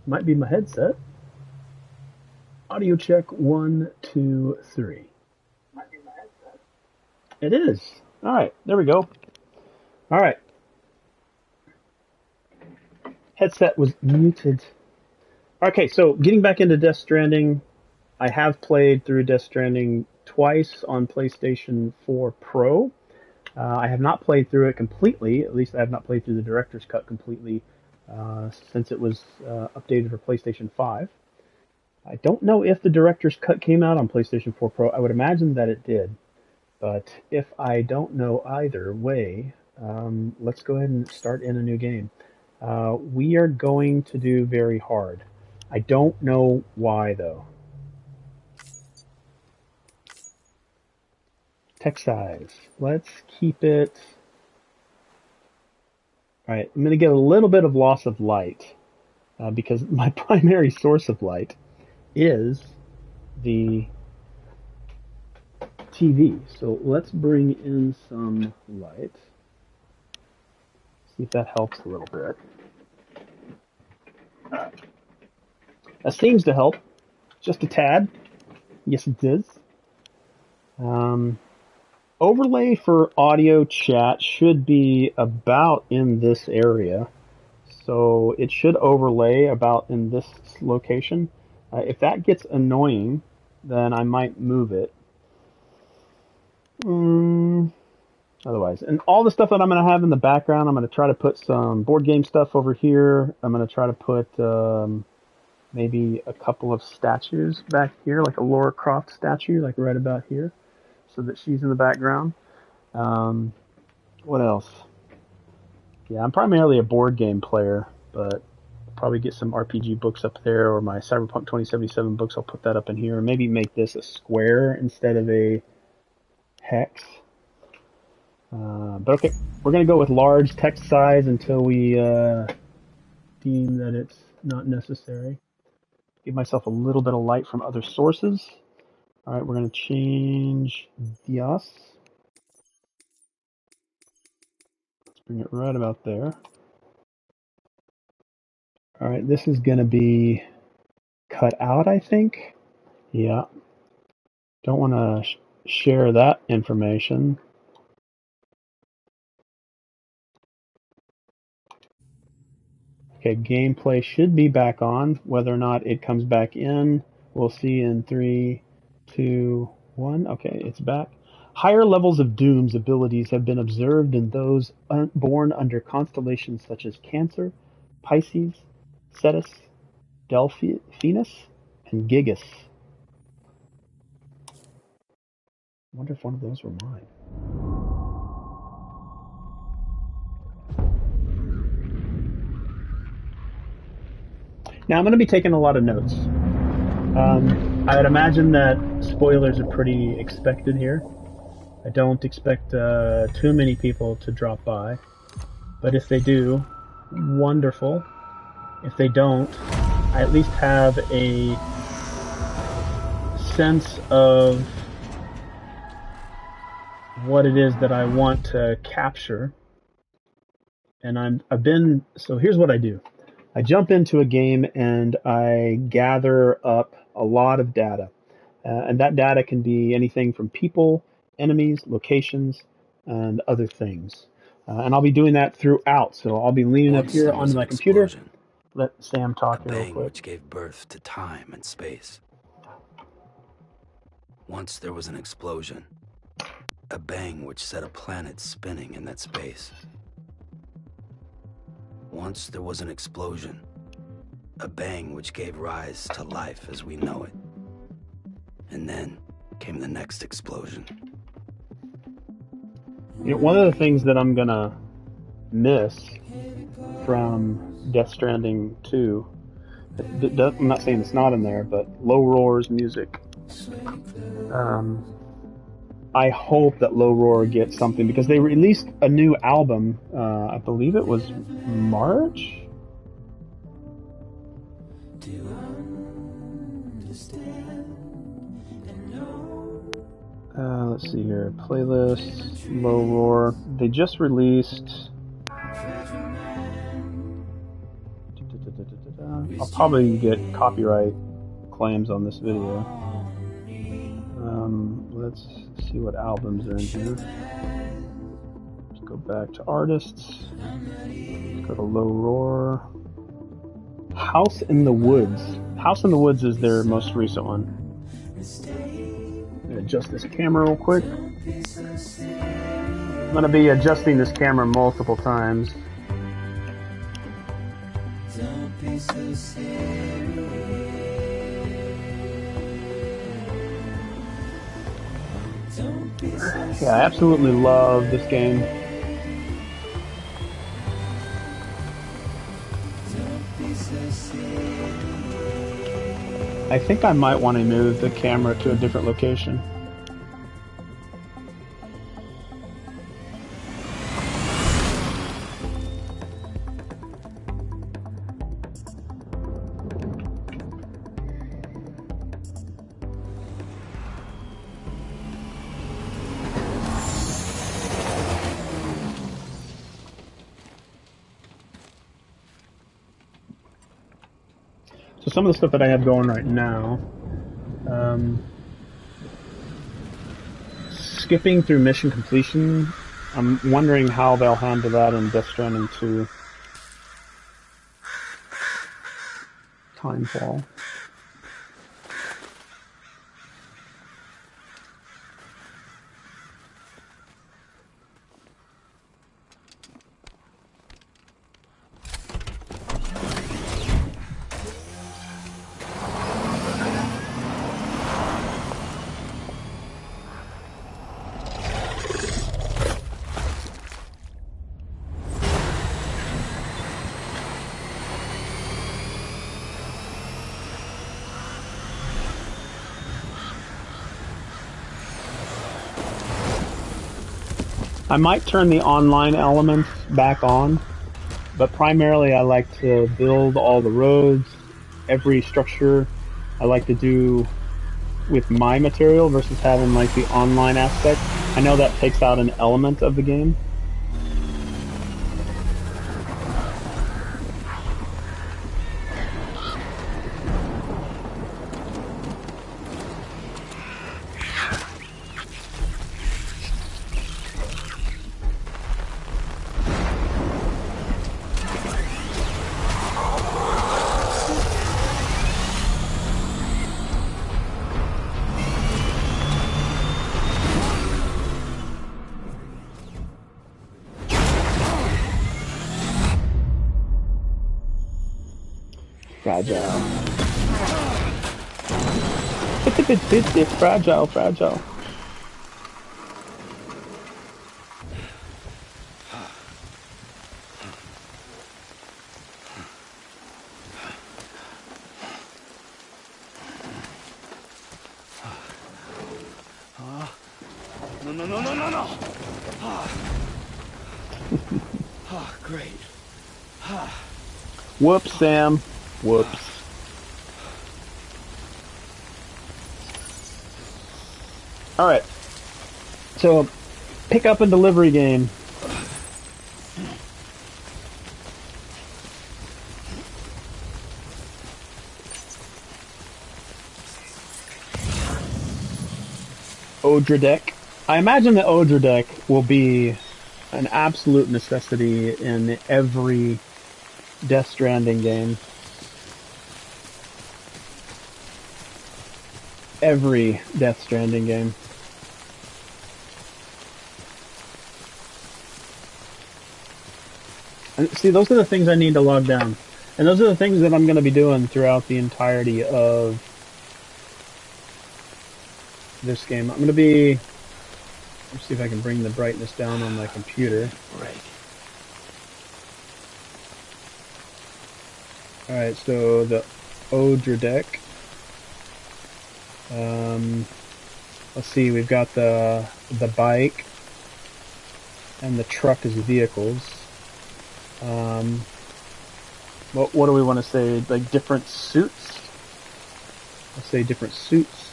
Might be my headset. Audio check 1, 2, 3. Might be my headset. It is. All right, there we go. All right. Headset was muted. Okay, so getting back into Death Stranding, I have played through Death Stranding twice on PlayStation 4 Pro. I have not played through it completely. At least I have not played through the Director's Cut completely since it was updated for PlayStation 5. I don't know if the Director's Cut came out on PlayStation 4 Pro. I would imagine that it did. But if I don't know either way, let's go ahead and start in a new game. We are going to do very hard. I don't know why, though. Text size. Let's keep it... Alright, I'm going to get a little bit of loss of light because my primary source of light is the TV. So let's bring in some light. See if that helps a little bit. Alright. That seems to help. Just a tad. Yes, it does. Overlay for audio chat should be about in this area. So it should overlay about in this location. If that gets annoying, then I might move it. Otherwise, and all the stuff that I'm going to have in the background, I'm going to try to put some board game stuff over here. I'm going to try to put maybe a couple of statues back here, like a Laura Croft statue, like right about here, so that she's in the background. What else? Yeah, I'm primarily a board game player, but I'll probably get some RPG books up there, or my Cyberpunk 2077 books. I'll put that up in here, or maybe make this a square instead of a hex. But okay, we're going to go with large text size until we deem that it's not necessary. Give myself a little bit of light from other sources. All right, we're going to change DriedMoss. Let's bring it right about there. All right, this is going to be cut out, I think. Yeah. Don't want to share that information. Okay, gameplay should be back on. Whether or not it comes back in, we'll see in 3, 2, 1. Okay, it's back. Higher levels of Doom's abilities have been observed in those born under constellations such as Cancer, Pisces, Cetus, Delphinus, and Gigas. I wonder if one of those were mine. Now, I'm going to be taking a lot of notes. I would imagine that spoilers are pretty expected here. I don't expect too many people to drop by. But if they do, wonderful. If they don't, I at least have a sense of what it is that I want to capture. And so here's what I do. I jump into a game and I gather up a lot of data. And that data can be anything from people, enemies, locations, and other things. And I'll be doing that throughout. So I'll be leaning up here onto my computer. Let Sam talk here real quick. Which gave birth to time and space. Once there was an explosion. A bang which set a planet spinning in that space. Once there was an explosion. A bang which gave rise to life as we know it. And then came the next explosion. You know, one of the things that I'm gonna miss from Death Stranding 2, I'm not saying it's not in there, but Low Roar's music. I hope that Low Roar gets something, because they released a new album, I believe it was March? Let's see here, playlist, Low Roar. They just released I'll probably get copyright claims on this video. Let's see what albums are in here. Let's go back to artists. Let's go to Low Roar. House in the Woods. House in the Woods is their most recent one. I'm going to adjust this camera real quick. I'm going to be adjusting this camera multiple times. Yeah, I absolutely love this game. I think I might want to move the camera to a different location. So some of the stuff that I have going right now, skipping through mission completion, I'm wondering how they'll handle that in Death Stranding 2. Timefall. I might turn the online elements back on, but primarily I like to build all the roads, every structure I like to do with my material versus having like the online aspect. I know that takes out an element of the game. Fragile. It's fragile, fragile. No. Oh, great. Whoops, Sam. Whoops. Alright. So, pick up and delivery game. Odra deck. I imagine the Odra deck will be an absolute necessity in every Death Stranding game. Every Death Stranding game. And see, those are the things I need to log down. And those are the things that I'm going to be doing throughout the entirety of this game. I'm going to be... Let's see if I can bring the brightness down on my computer. Right. Alright, so the Odra deck. Let's see, we've got the bike and the truck as vehicles. What do we want to say? Like different suits? Let's say different suits.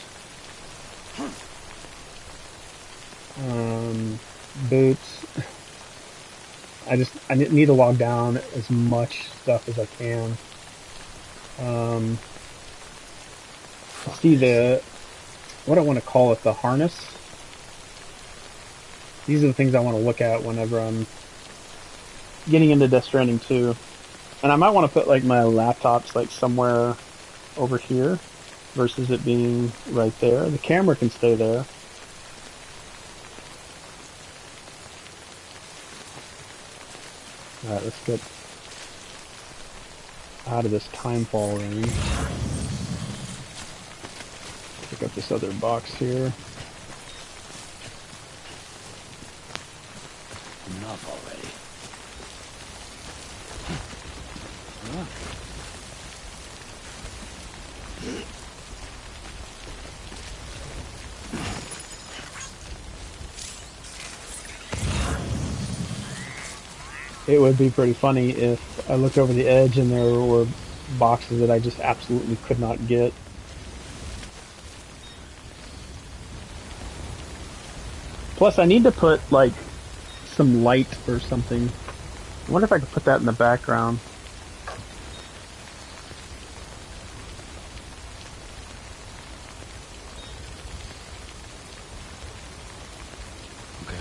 Boots. I need to log down as much stuff as I can. See what I want to call it, the harness. These are the things I want to look at whenever I'm getting into Death Stranding 2. And I might want to put like my laptops like somewhere over here versus it being right there. The camera can stay there. Alright, let's get out of this timefall range. Pick up this other box here. Enough already. It would be pretty funny if I looked over the edge and there were boxes that I just absolutely could not get. Plus, I need to put, like, some light or something. I wonder if I could put that in the background. Okay.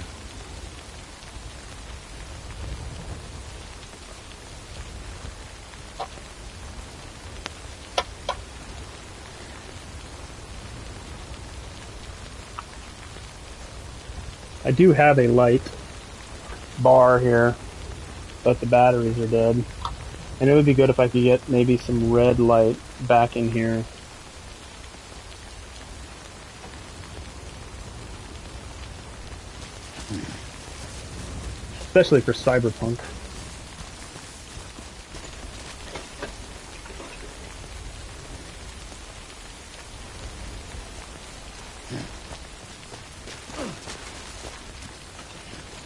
I do have a light bar here, but the batteries are dead. And it would be good if I could get maybe some red light back in here. Especially for Cyberpunk.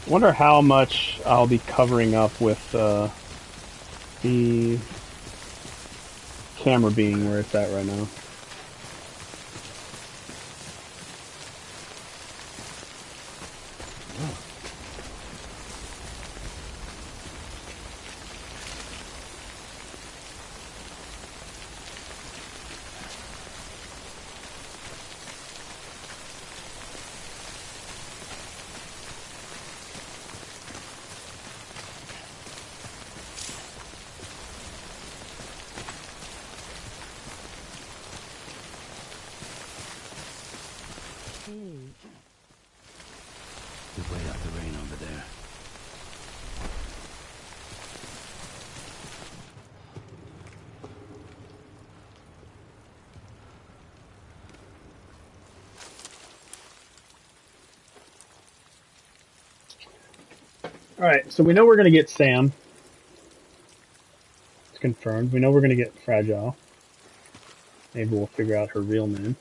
I wonder how much I'll be covering up with the camera being where it's at right now. We've way out the rain over there. Alright, so we know we're going to get Sam. It's confirmed. We know we're going to get Fragile. Maybe we'll figure out her real name.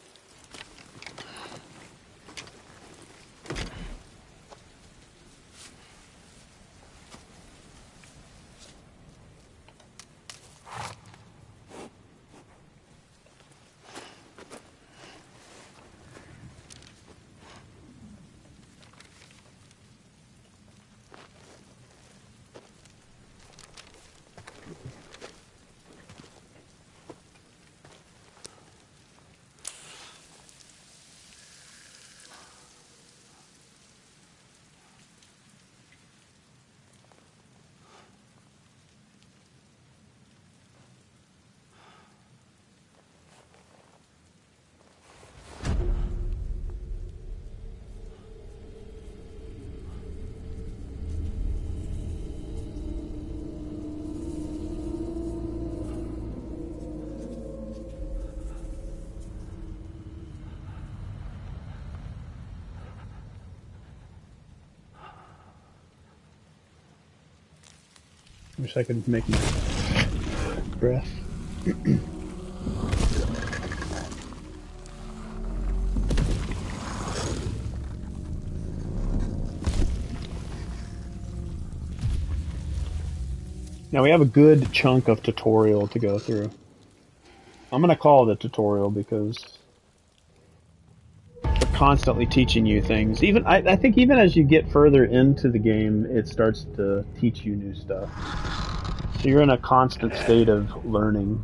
Wish I could make my breath. Now we have a good chunk of tutorial to go through. I'm going to call it a tutorial because they're constantly teaching you things. Even I think even as you get further into the game, it starts to teach you new stuff. So you're in a constant state of learning.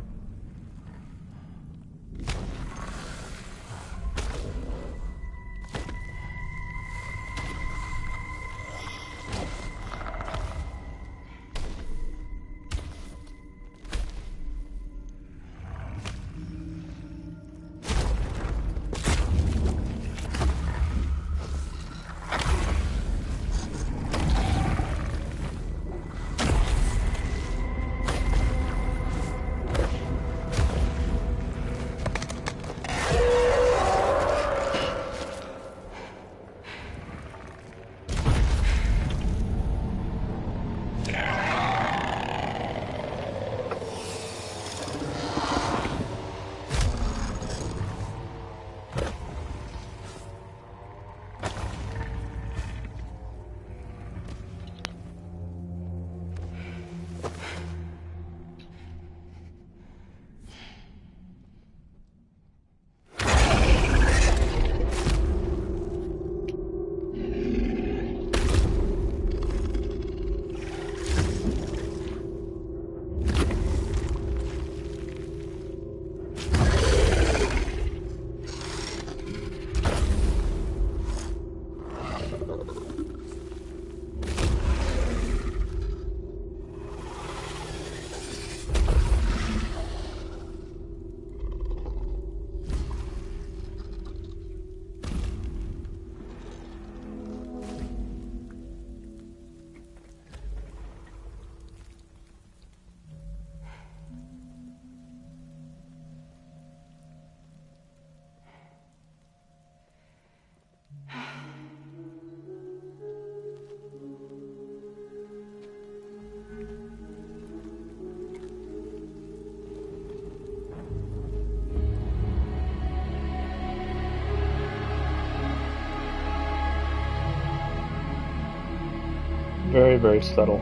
very, very subtle.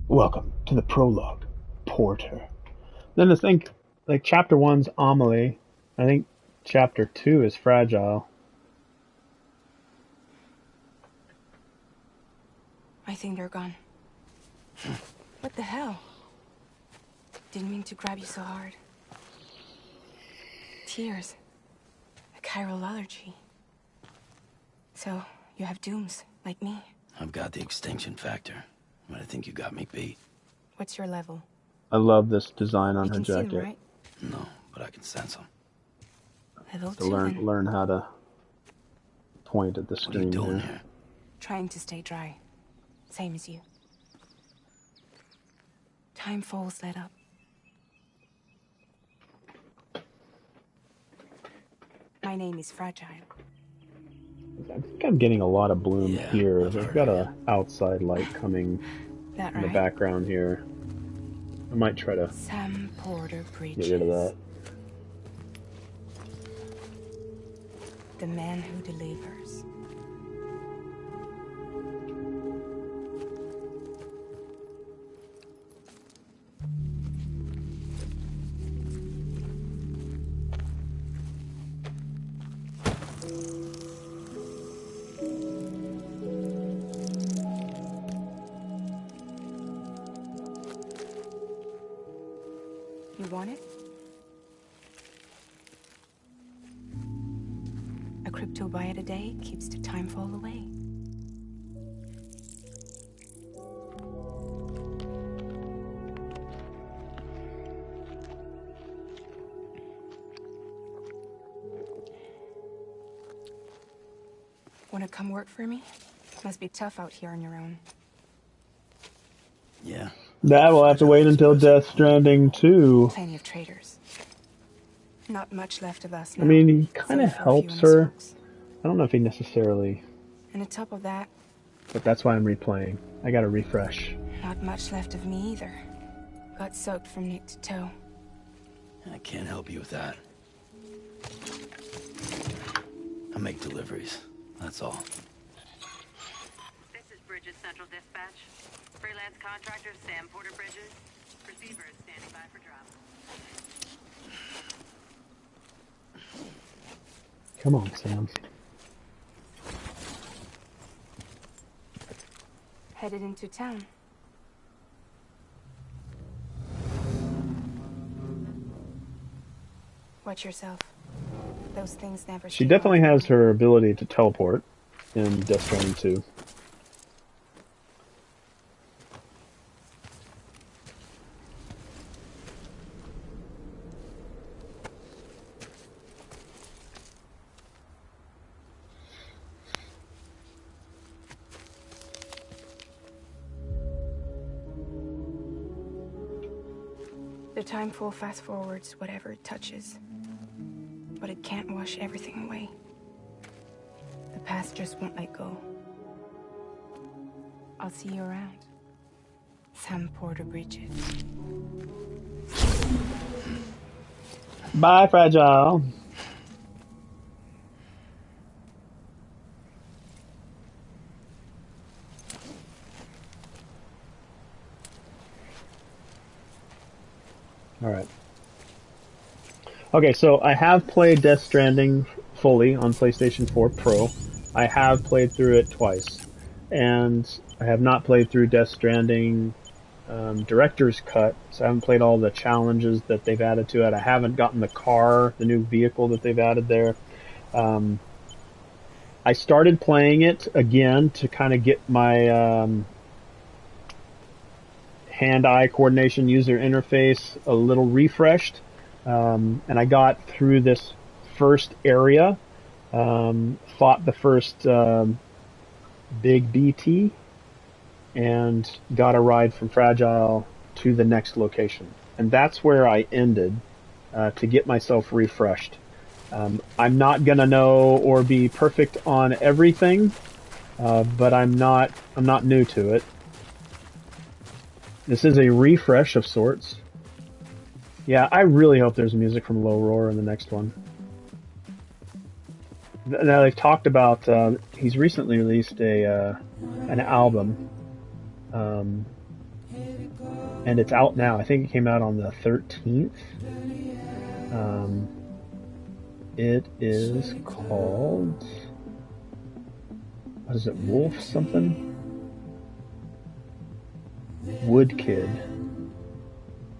Welcome to the prologue, Porter. Then I think, like, chapter 1's Amelie. I think chapter 2 is Fragile. I think they're gone. What the hell? Didn't mean to grab you so hard. Tears. A chiral allergy. So, you have dooms, like me. I've got the extinction factor, but I think you got me beat. What's your level? I love this design on You her can see them, jacket. right? No, but I can sense them. Level To 2 then. learn how to point at the What are you screen doing here. here? Trying to stay dry. Same as you. Time falls let up. My name is Fragile. I think I'm getting a lot of bloom Yeah, here. I've They've heard got of a outside light coming That in the right? background here. I might try to Sam Porter Bridges. get rid of that. The man who delivers. You want it? A crypto byte a day keeps the time fall away. Wanna come work for me? Must be tough out here on your own. Yeah. That will have to wait until Death Stranding 2. Plenty of traders. Not much left of us I now. mean, he kind of Save for a few helps in her. his folks. I don't know if he necessarily, And on top of that, but that's why I'm replaying. I gotta refresh. not much left of me either. Got soaked from neck to toe. I can't help you with that. I make deliveries. That's all. This is Bridges Central Dispatch. Freelance contractor Sam Porter Bridges. Receiver is standing by for drop. Come on, Sam. Headed into town. Watch yourself. Those things never She stay definitely long. has her ability to teleport in Death Stranding 2. The time full fast forwards whatever it touches. But it can't wash everything away. The past just won't let go. I'll see you around. Sam Porter Bridges. Bye, Fragile. Alright. Okay, so I have played Death Stranding fully on PlayStation 4 Pro. I have played through it twice. And I have not played through Death Stranding Director's Cut, so I haven't played all the challenges that they've added to it. I haven't gotten the car, the new vehicle that they've added there. I started playing it again to kind of get my hand-eye coordination user interface a little refreshed. And I got through this first area, fought the first big BT, and got a ride from Fragile to the next location. And that's where I ended to get myself refreshed. I'm not gonna know or be perfect on everything, but I'm not new to it. This is a refresh of sorts. Yeah, I really hope there's music from Low Roar in the next one. Now they've talked about he's recently released an album, and it's out now. I think it came out on the 13th. It is called, what is it, Wolf something? Woodkid.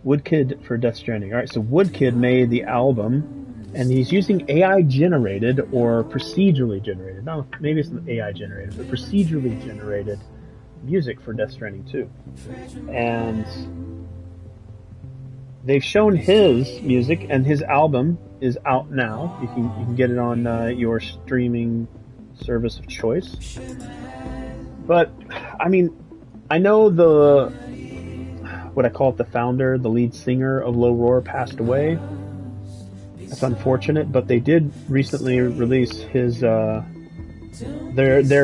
Woodkid for Death Stranding. Alright, so Woodkid made the album, and he's using AI generated or procedurally generated. No, maybe it's not AI generated, but procedurally generated music for Death Stranding 2. And they've shown his music, and his album is out now. You can get it on your streaming service of choice. But I mean, I know what I call it, the founder, the lead singer of Low Roar passed away. That's unfortunate, but they did recently release his their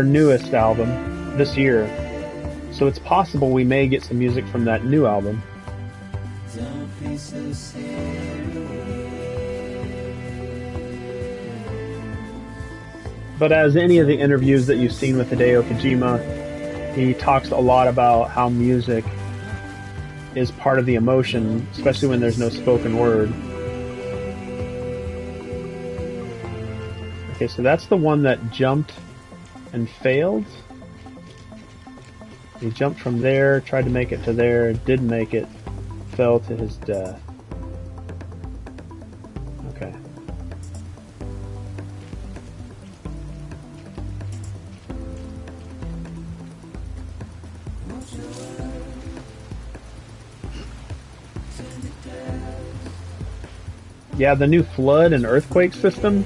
newest album this year. So it's possible we may get some music from that new album. But as any of the interviews that you've seen with Hideo Kojima, he talks a lot about how music is part of the emotion, especially when there's no spoken word. Okay, so that's the one that jumped and failed. He jumped from there, tried to make it to there, didn't make it, fell to his death. Okay. Yeah, the new flood and earthquake system.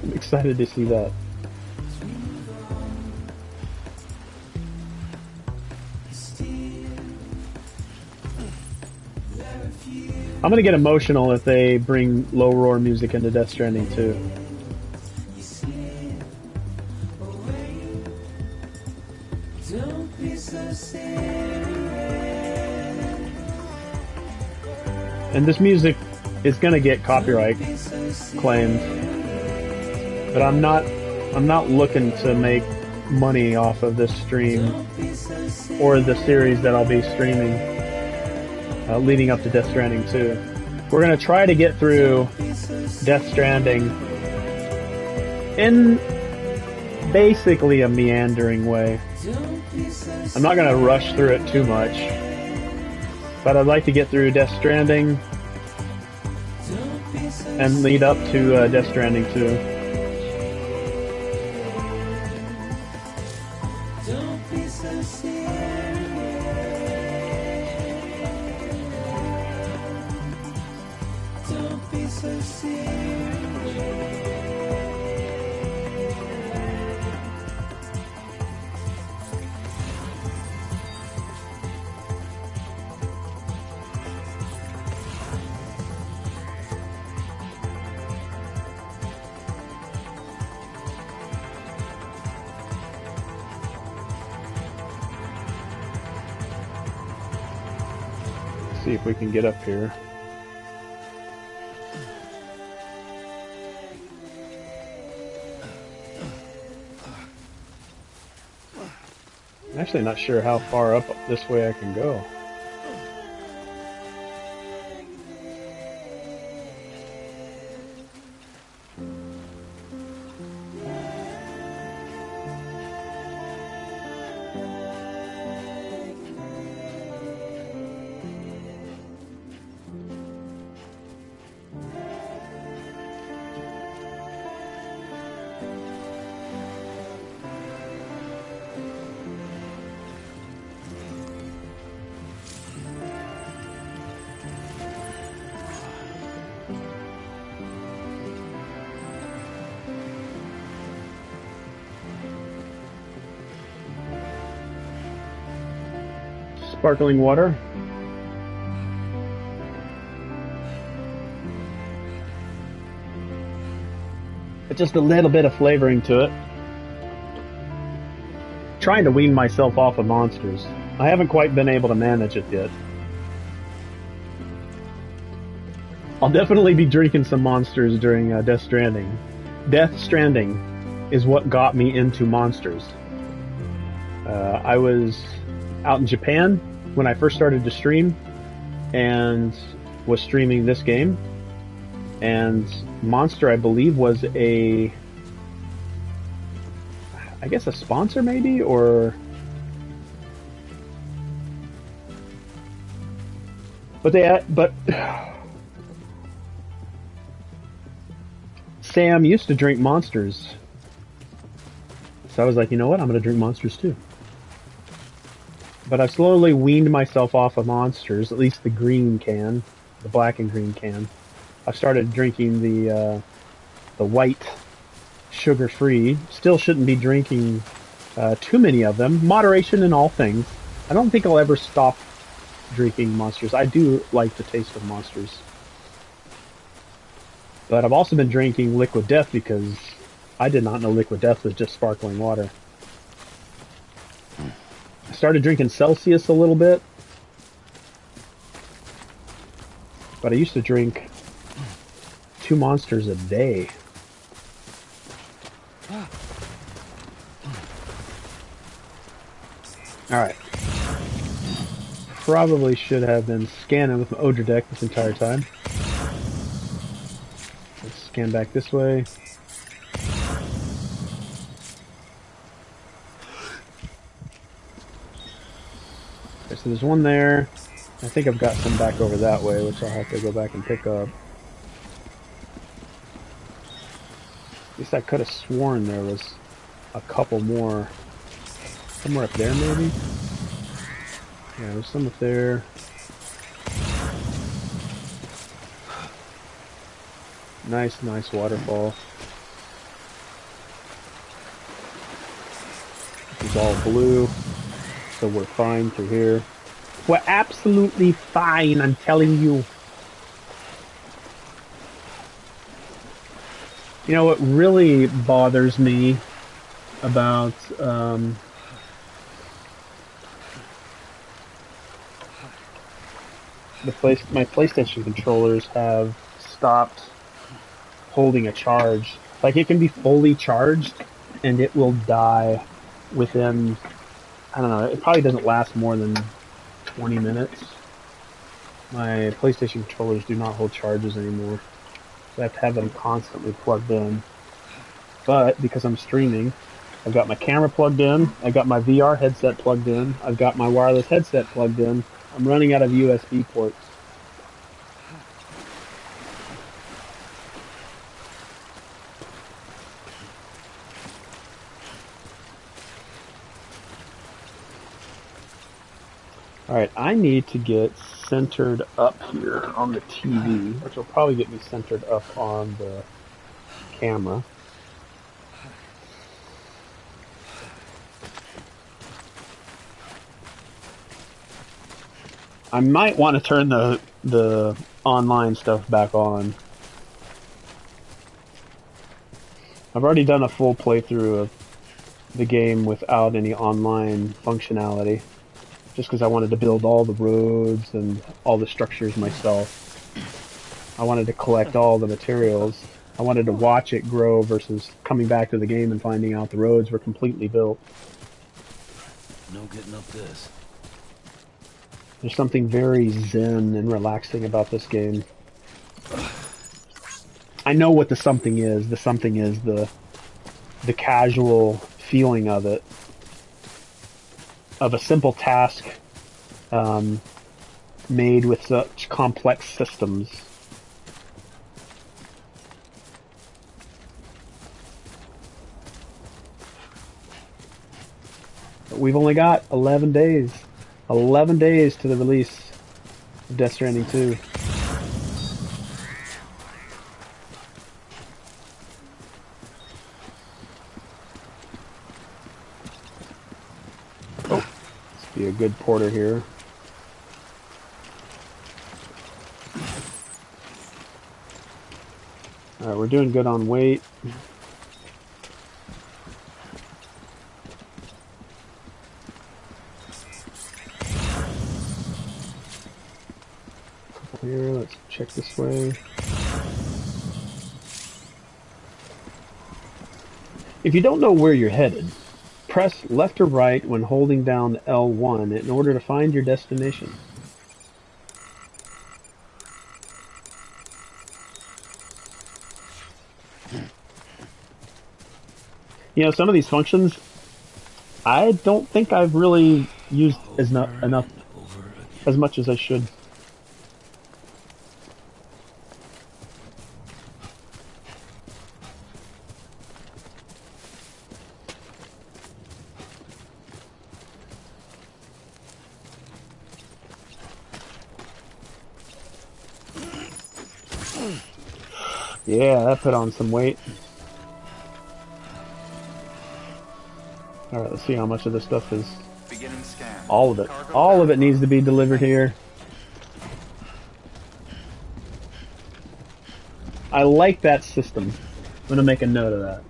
I'm excited to see that. I'm gonna get emotional if they bring Low Roar music into Death Stranding 2. And this music is gonna get copyright claimed, but I'm not looking to make money off of this stream or the series that I'll be streaming leading up to Death Stranding 2. We're gonna try to get through Death Stranding in basically a meandering way. I'm not gonna rush through it too much, but I'd like to get through Death Stranding and lead up to Death Stranding 2. See if we can get up here. I'm actually not sure how far up this way I can go. Sparkling water. But just a little bit of flavoring to it. Trying to wean myself off of monsters. I haven't quite been able to manage it yet. I'll definitely be drinking some monsters during Death Stranding. Death Stranding is what got me into monsters. I was out in Japan when I first started to stream and was streaming this game. And Monster, I believe, was I guess a sponsor maybe, or... But Sam used to drink Monsters. So I was like, you know what, I'm going to drink Monsters too. But I've slowly weaned myself off of Monsters, at least the green can, the black and green can. I've started drinking the white, sugar-free. Still shouldn't be drinking too many of them. Moderation in all things. I don't think I'll ever stop drinking Monsters. I do like the taste of Monsters. But I've also been drinking Liquid Death because I did not know Liquid Death was just sparkling water. I started drinking Celsius a little bit. But I used to drink 2 Monsters a day. Alright. Probably should have been scanning with my Odra deck this entire time. Let's scan back this way. Okay, so there's one there. I think I've got some back over that way, which I'll have to go back and pick up. At least I could have sworn there was a couple more. Somewhere up there, maybe? Yeah, there's some up there. Nice, nice waterfall. This is all blue, so we're fine through here. We're absolutely fine, I'm telling you. You know what really bothers me about my PlayStation controllers have stopped holding a charge. Like, it can be fully charged and it will die within, I don't know, it probably doesn't last more than 20 minutes. My PlayStation controllers do not hold charges anymore. So I have to have them constantly plugged in. But because I'm streaming, I've got my camera plugged in, I've got my VR headset plugged in, I've got my wireless headset plugged in. I'm running out of USB ports. Alright, I need to get centered up here on the TV, which will probably get me centered up on the camera. I might want to turn the online stuff back on. I've already done a full playthrough of the game without any online functionality, just because I wanted to build all the roads and all the structures myself. I wanted to collect all the materials. I wanted to watch it grow versus coming back to the game and finding out the roads were completely built. No getting up this. There's something very zen and relaxing about this game. I know what the something is. The something is the casual feeling of it. Of a simple task made with such complex systems. But we've only got 11 days. 11 days to the release of Death Stranding 2. Oh, let's be a good porter here. Alright, we're doing good on weight. here. Let's check this way. If you don't know where you're headed, press left or right when holding down L1 in order to find your destination. You know, some of these functions, I don't think I've really used as much as I should. Yeah, that put on some weight. Alright, let's see how much of this stuff is... Beginning scan. All of it. All of it needs to be delivered here. I like that system. I'm going to make a note of that.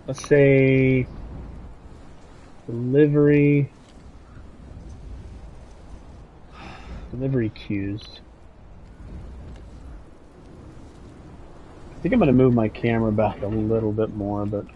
Let's say... Delivery queues. I think I'm going to move my camera back a little bit more, but...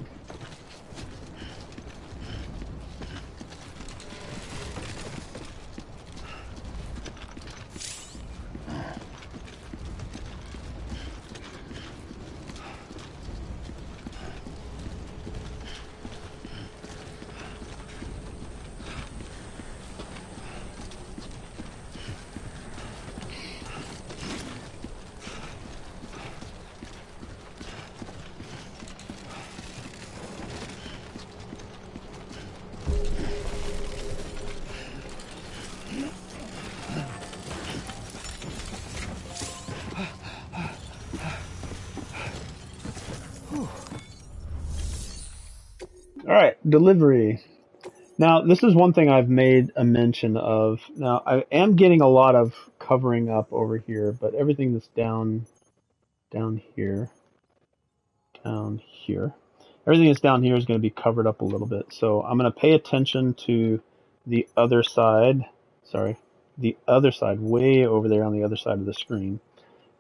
Alright, delivery. Now, this is one thing I've made a mention of. Now, I am getting a lot of covering up over here, but everything that's down here, everything that's down here is going to be covered up a little bit. So I'm going to pay attention to the other side, way over there on the other side of the screen,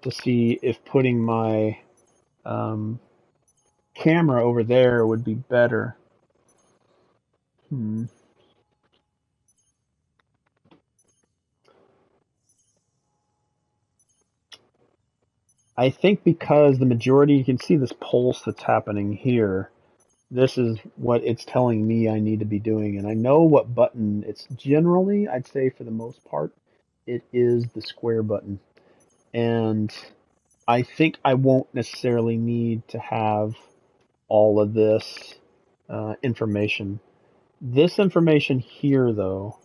to see if putting my camera over there would be better. I think because the majority, you can see this pulse that's happening here, this is what it's telling me I need to be doing. And I know what button it's generally, I'd say for the most part, it is the square button. And I think I won't necessarily need to have all of this information. This information here, though,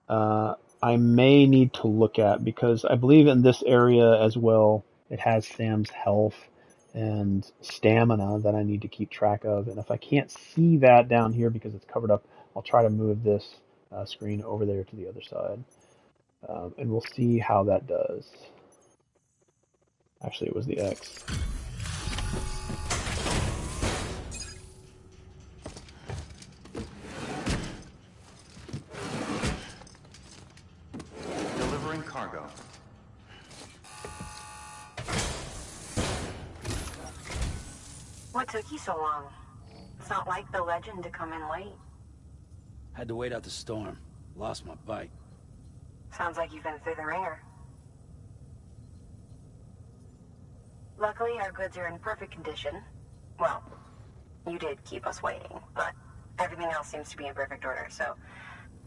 I may need to look at because I believe in this area as well, it has Sam's health and stamina that I need to keep track of. And if I can't see that down here because it's covered up, I'll try to move this screen over there to the other side. And we'll see how that does. Actually, it was the X. Delivering cargo. What took you so long? It's not like the legend to come in late. Had to wait out the storm. Lost my bike. Sounds like you've been through the ringer. Luckily, our goods are in perfect condition. Well, you did keep us waiting, but everything else seems to be in perfect order, so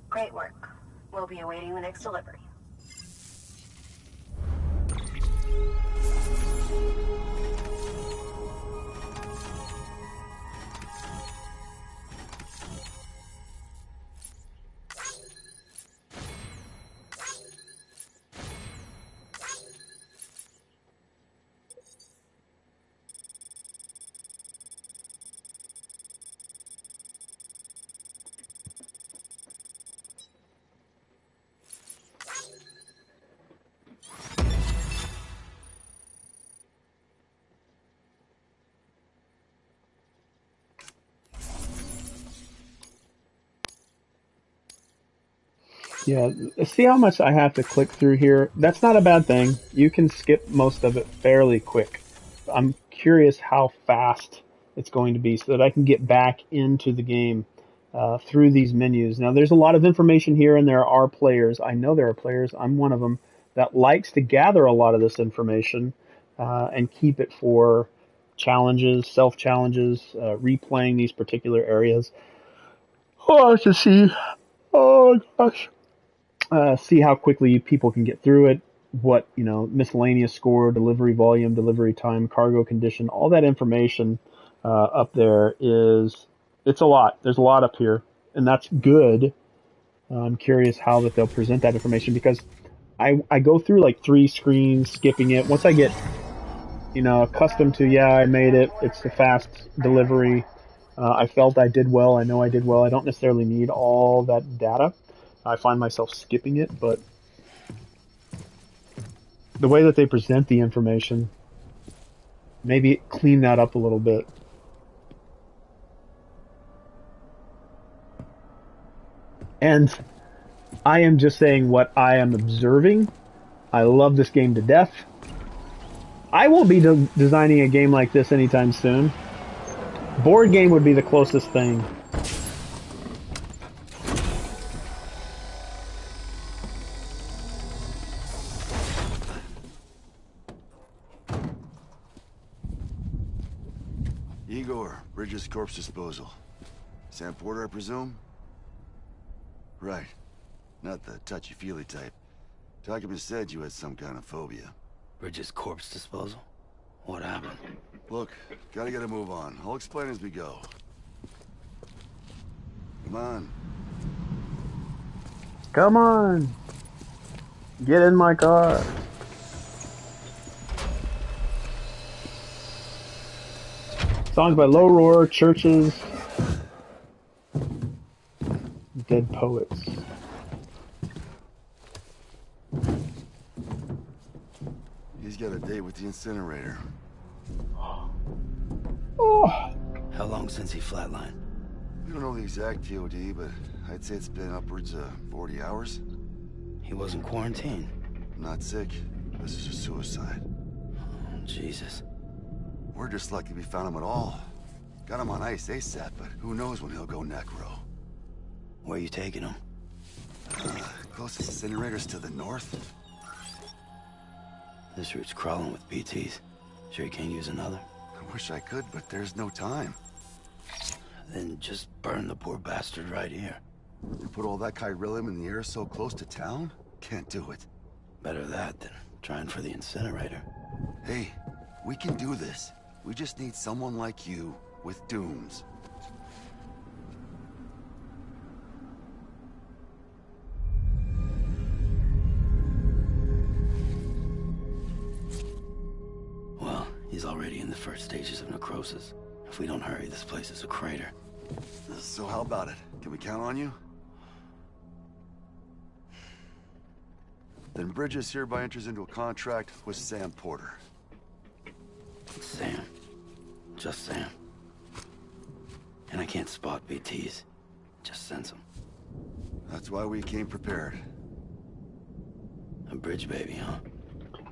great work. We'll be awaiting the next delivery. Yeah, see how much I have to click through here? That's not a bad thing. You can skip most of it fairly quick. I'm curious how fast it's going to be so that I can get back into the game through these menus. Now, there's a lot of information here, and there are players. I know there are players. I'm one of them that likes to gather a lot of this information and keep it for challenges, self-challenges, replaying these particular areas. Oh, to see. Oh, gosh. See how quickly people can get through it, what, miscellaneous score, delivery volume, delivery time, cargo condition, all that information up there it's a lot. There's a lot up here, and that's good. I'm curious how that they'll present that information because I go through like 3 screens, skipping it. Once I get, accustomed to, yeah, I made it. It's a fast delivery. I felt I did well. I know I did well. I don't necessarily need all that data. I find myself skipping it, but the way that they present the information, maybe clean that up a little bit. And I am just saying what I am observing. I love this game to death. I won't be designing a game like this anytime soon. Board game would be the closest thing. Igor, Bridges Corpse Disposal. Sam Porter, I presume? Right. Not the touchy-feely type. Documents said you had some kind of phobia. Bridges corpse disposal? What happened? Look, gotta get a move on. I'll explain as we go. Come on. Come on. Get in my car. Songs by Low Roar, Churches, Dead Poets. He's got a date with the incinerator. Oh. How long since he flatlined? We don't know the exact TOD, but I'd say it's been upwards of 40 hours. He wasn't quarantined. Not sick. This is a suicide. Oh, Jesus. We're just lucky we found him at all. Got him on ice ASAP, but who knows when he'll go necro. Where you taking him? Closest incinerator's to the north. This route's crawling with BTs. Sure you can't use another? I wish I could, but there's no time. Then just burn the poor bastard right here. You put all that chiralium in the air so close to town? Can't do it. Better that than trying for the incinerator. Hey, we can do this. We just need someone like you with dooms. Well, he's already in the first stages of necrosis. If we don't hurry, this place is a crater. So how about it? Can we count on you? Then Bridges hereby enters into a contract with Sam Porter. Sam. Just Sam. And I can't spot BTs. Just sense them. That's why we came prepared. A bridge baby, huh?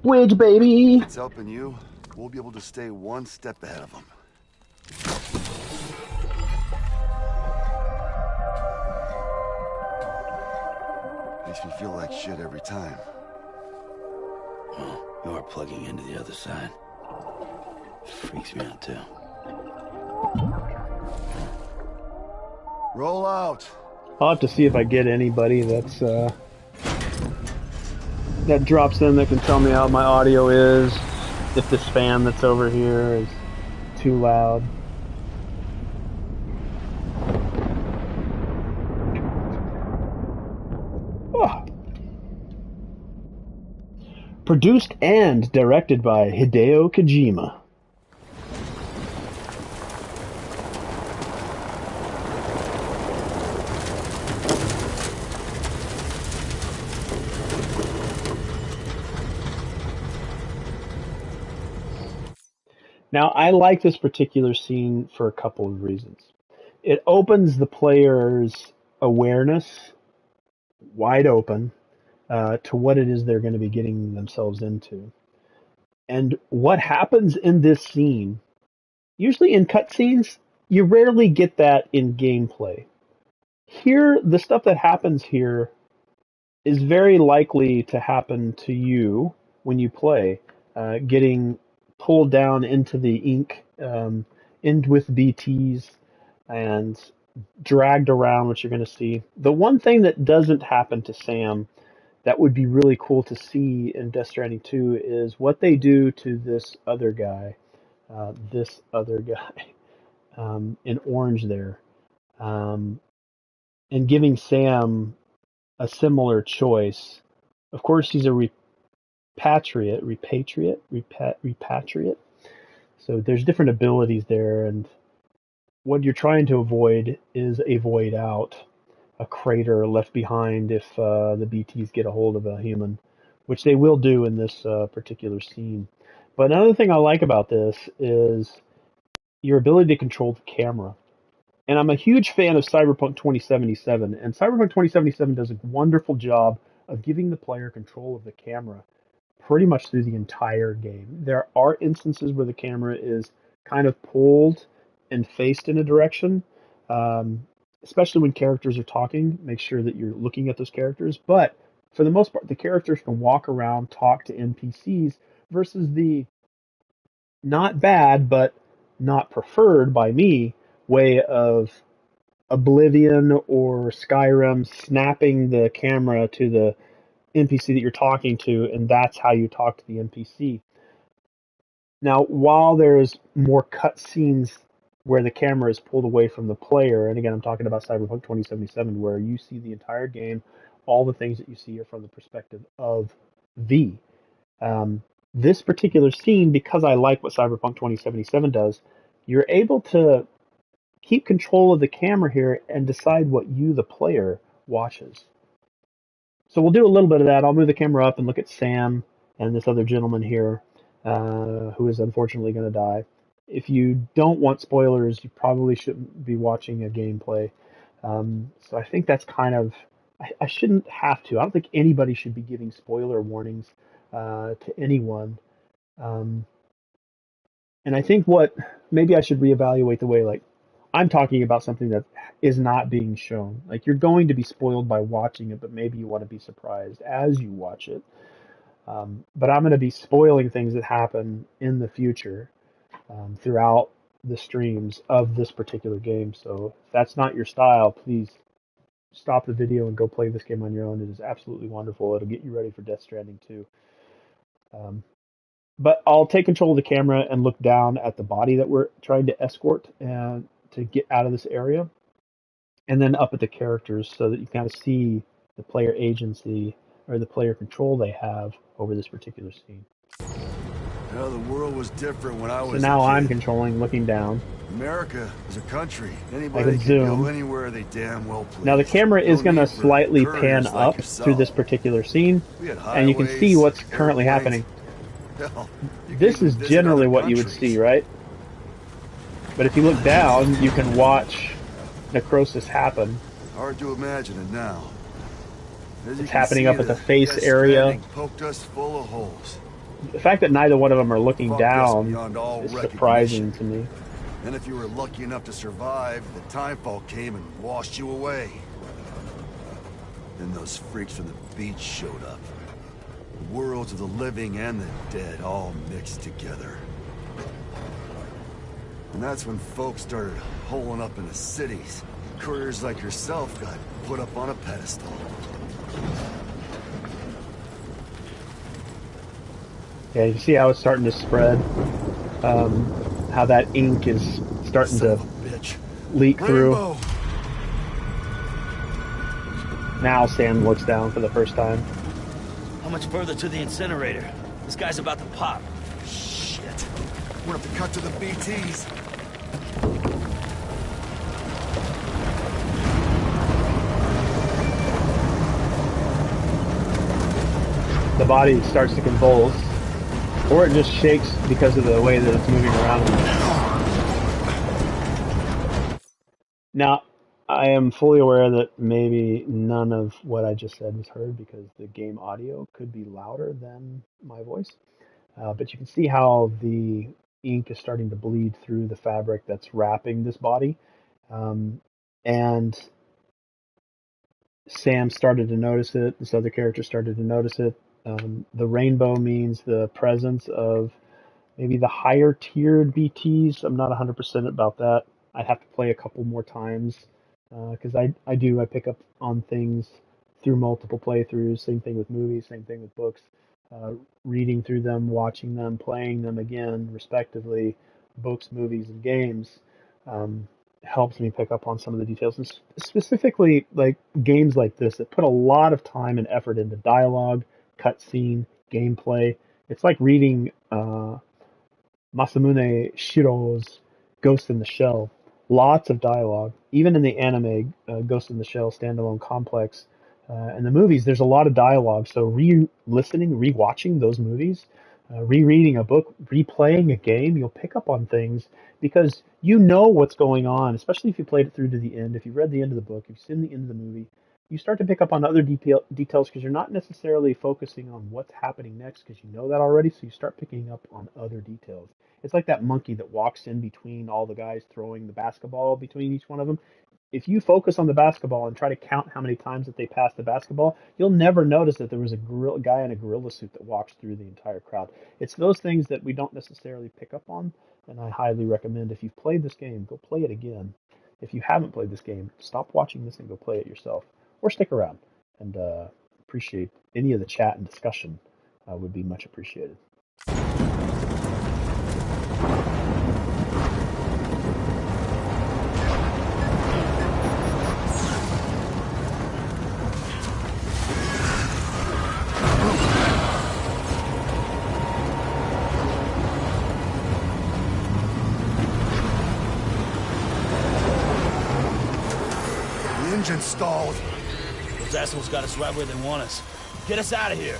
Bridge baby! It's helping you. We'll be able to stay one step ahead of them. Makes me feel like shit every time. Well, you are plugging into the other side. Freaks me out, too. Roll out! I'll have to see if I get anybody that's that drops in that can tell me how my audio is, if this fan that's over here is too loud. Oh. Produced and directed by Hideo Kojima. Now, I like this particular scene for a couple of reasons. It opens the player's awareness wide open to what it is they're going to be getting themselves into. And what happens in this scene, usually in cutscenes, you rarely get that in gameplay. Here, the stuff that happens here is very likely to happen to you when you play, getting pulled down into the ink, in with BTs, and dragged around, which you're going to see. The one thing that doesn't happen to Sam that would be really cool to see in Death Stranding 2 is what they do to this other guy, in orange there, um, and giving Sam a similar choice. Of course, he's a repatriate. So there's different abilities there, and what you're trying to avoid is a void out, a crater left behind if the BTs get a hold of a human, which they will do in this particular scene. But another thing I like about this is your ability to control the camera. And I'm a huge fan of Cyberpunk 2077, and Cyberpunk 2077 does a wonderful job of giving the player control of the camera pretty much through the entire game. There are instances where the camera is kind of pulled and faced in a direction, especially when characters are talking. Make sure that you're looking at those characters. But for the most part, the characters can walk around, talk to NPCs, versus the not bad, but not preferred by me way of Oblivion or Skyrim snapping the camera to the NPC that you're talking to, and that's how you talk to the NPC. Now, while there's more cutscenes where the camera is pulled away from the player, and again, I'm talking about Cyberpunk 2077, where you see the entire game, all the things that you see are from the perspective of V. This particular scene, because I like what Cyberpunk 2077 does, you're able to keep control of the camera here and decide what you, the player, watches. So we'll do a little bit of that. I'll move the camera up and look at Sam and this other gentleman here, who is unfortunately going to die. If you don't want spoilers, you probably shouldn't be watching a gameplay. So I think that's kind of, I shouldn't have to. I don't think anybody should be giving spoiler warnings to anyone. And I think maybe I should reevaluate the way, like, I'm talking about something that is not being shown. Like, you're going to be spoiled by watching it, but maybe you want to be surprised as you watch it. But I'm going to be spoiling things that happen in the future throughout the streams of this particular game. So if that's not your style, please stop the video and go play this game on your own. It is absolutely wonderful. It'll get you ready for Death Stranding 2. But I'll take control of the camera and look down at the body that we're trying to escort and to get out of this area, and then up at the characters so that you kind of see the player agency or the player control they have over this particular scene. Well, the world was different when I was So now a kid. I'm controlling, looking down. America is a country. I Anybody can can zoom. go anywhere they damn well please. Now the camera is No going to need for slightly pan couriers like up through this yourself. particular scene, We had and you can see highways, what's currently airplanes. happening. Hell, you This can is even visit generally other what you would countries. see, right? But if you look down, you can watch necrosis happen. Hard to imagine it now. As you It's can happening see, up at the face Death area. Stranding poked us full of holes. The fact that neither one of them are looking Fucked us down beyond all is recognition. surprising to me. And if you were lucky enough to survive, the timefall came and washed you away. Then those freaks from the beach showed up. The worlds of the living and the dead all mixed together. And that's when folks started holing up in the cities. Couriers like yourself got put up on a pedestal. Yeah, you can see how it's starting to spread. How that ink is starting Son to of a bitch. leak through. Rainbow! Now Sam looks down for the first time. How much further to the incinerator? This guy's about to pop. Shit. We're gonna have to cut to the BTs. The body starts to convulse, or it just shakes because of the way that it's moving around. Now, I am fully aware that maybe none of what I just said was heard because the game audio could be louder than my voice. But you can see how the ink is starting to bleed through the fabric that's wrapping this body. And Sam started to notice it. This other character started to notice it. The rainbow means the presence of maybe the higher tiered BTs. I'm not 100% about that. I'd have to play a couple more times because I pick up on things through multiple playthroughs. Same thing with movies, same thing with books. Uh, Reading through them, watching them, playing them again, respectively, books, movies, and games um, helps me pick up on some of the details. And specifically, like games like this that put a lot of time and effort into dialogue, cutscene, gameplay. It's like reading Masamune Shiro's Ghost in the Shell. Lots of dialogue. Even in the anime Ghost in the Shell standalone complex and the movies, there's a lot of dialogue. So re-listening, re-watching those movies, rereading a book, replaying a game, you'll pick up on things because you know what's going on, especially if you played it through to the end. If you've read the end of the book, if you've seen the end of the movie, you start to pick up on other details because you're not necessarily focusing on what's happening next because you know that already. So you start picking up on other details. It's like that monkey that walks in between all the guys throwing the basketball between each one of them. If you focus on the basketball and try to count how many times that they pass the basketball, you'll never notice that there was a guy in a gorilla suit that walks through the entire crowd. It's those things that we don't necessarily pick up on, and I highly recommend if you've played this game, go play it again. If you haven't played this game, stop watching this and go play it yourself, or stick around and appreciate any of the chat and discussion. Would be much appreciated. Engine stalled. Those assholes got us right where they want us. Get us out of here.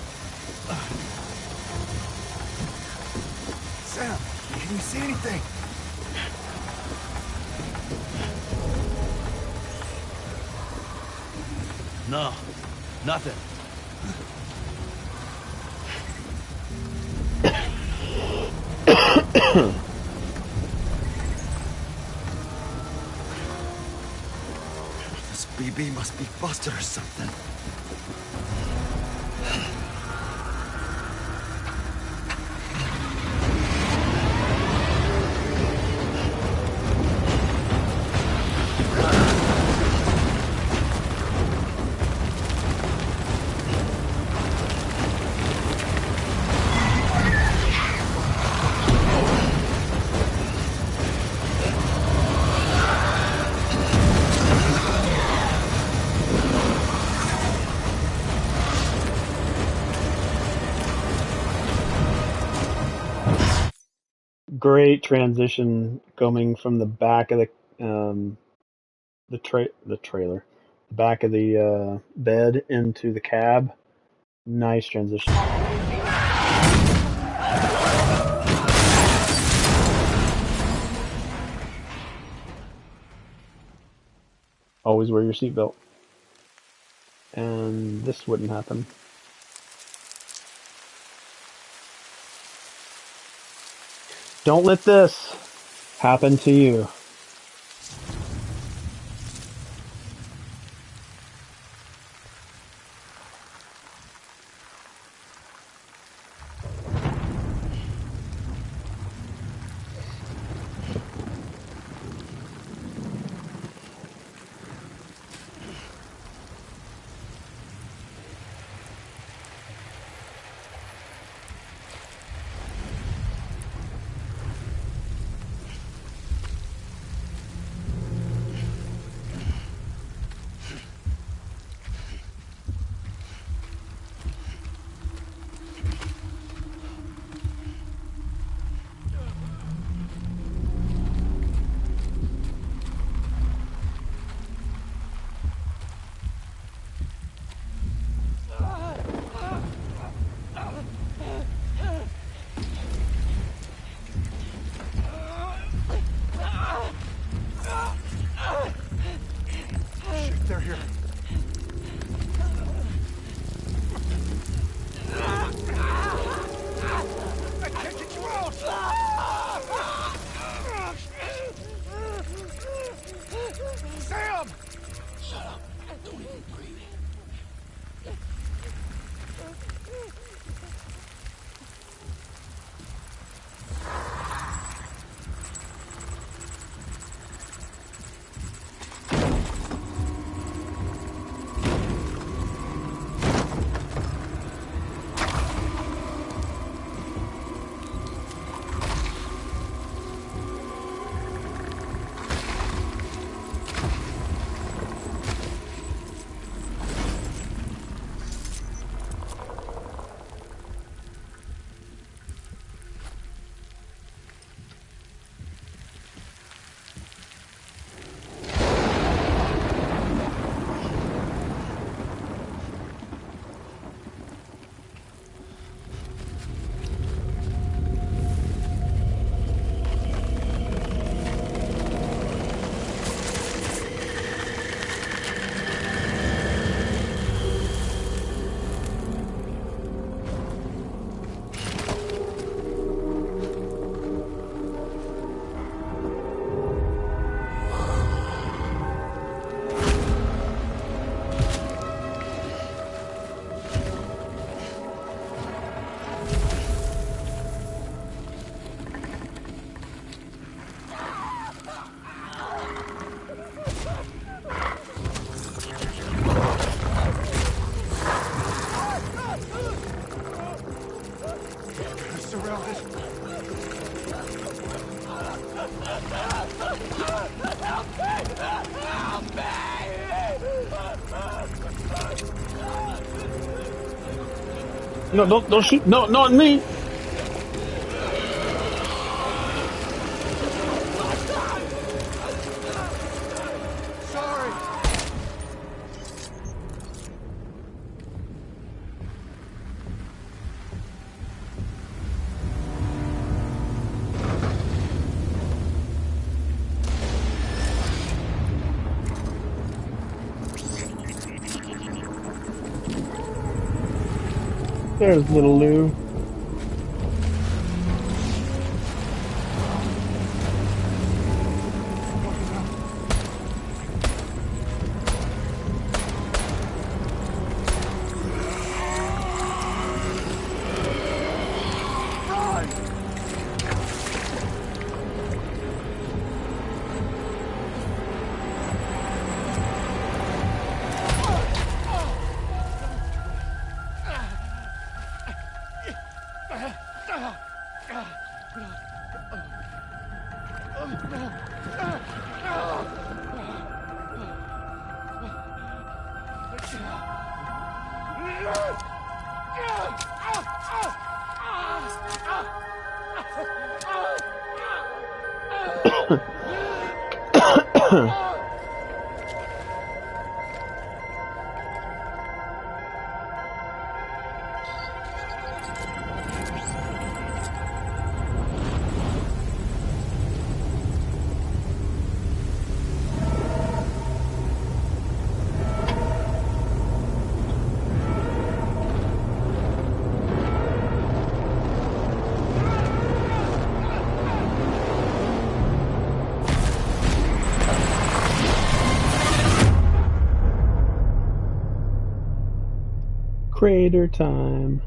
Sam, can you see anything? No, nothing. This BB must be busted or something. Great transition coming from the back of the trailer, the back of the bed into the cab. Nice transition. Always wear your seatbelt. And this wouldn't happen. Don't let this happen to you. No, don't shoot. No, not me. Sorry. There's little Lou. Crater time.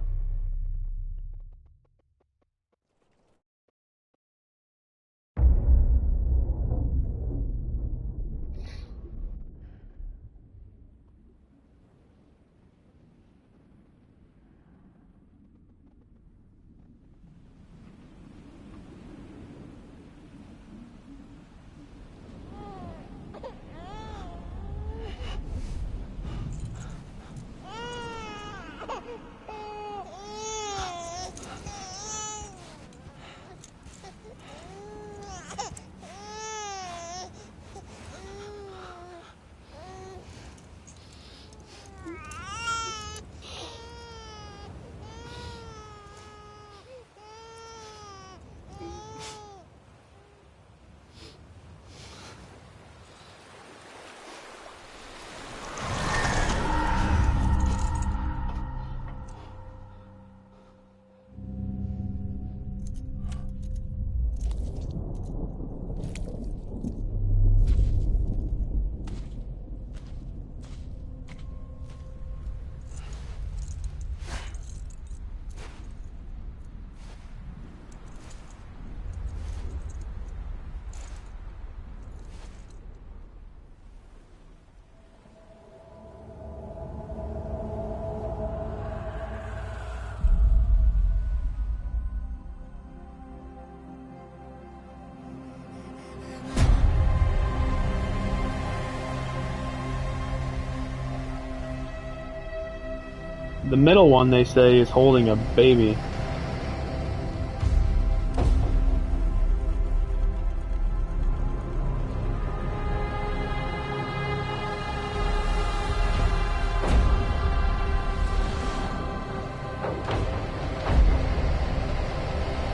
The middle one, they say, is holding a baby.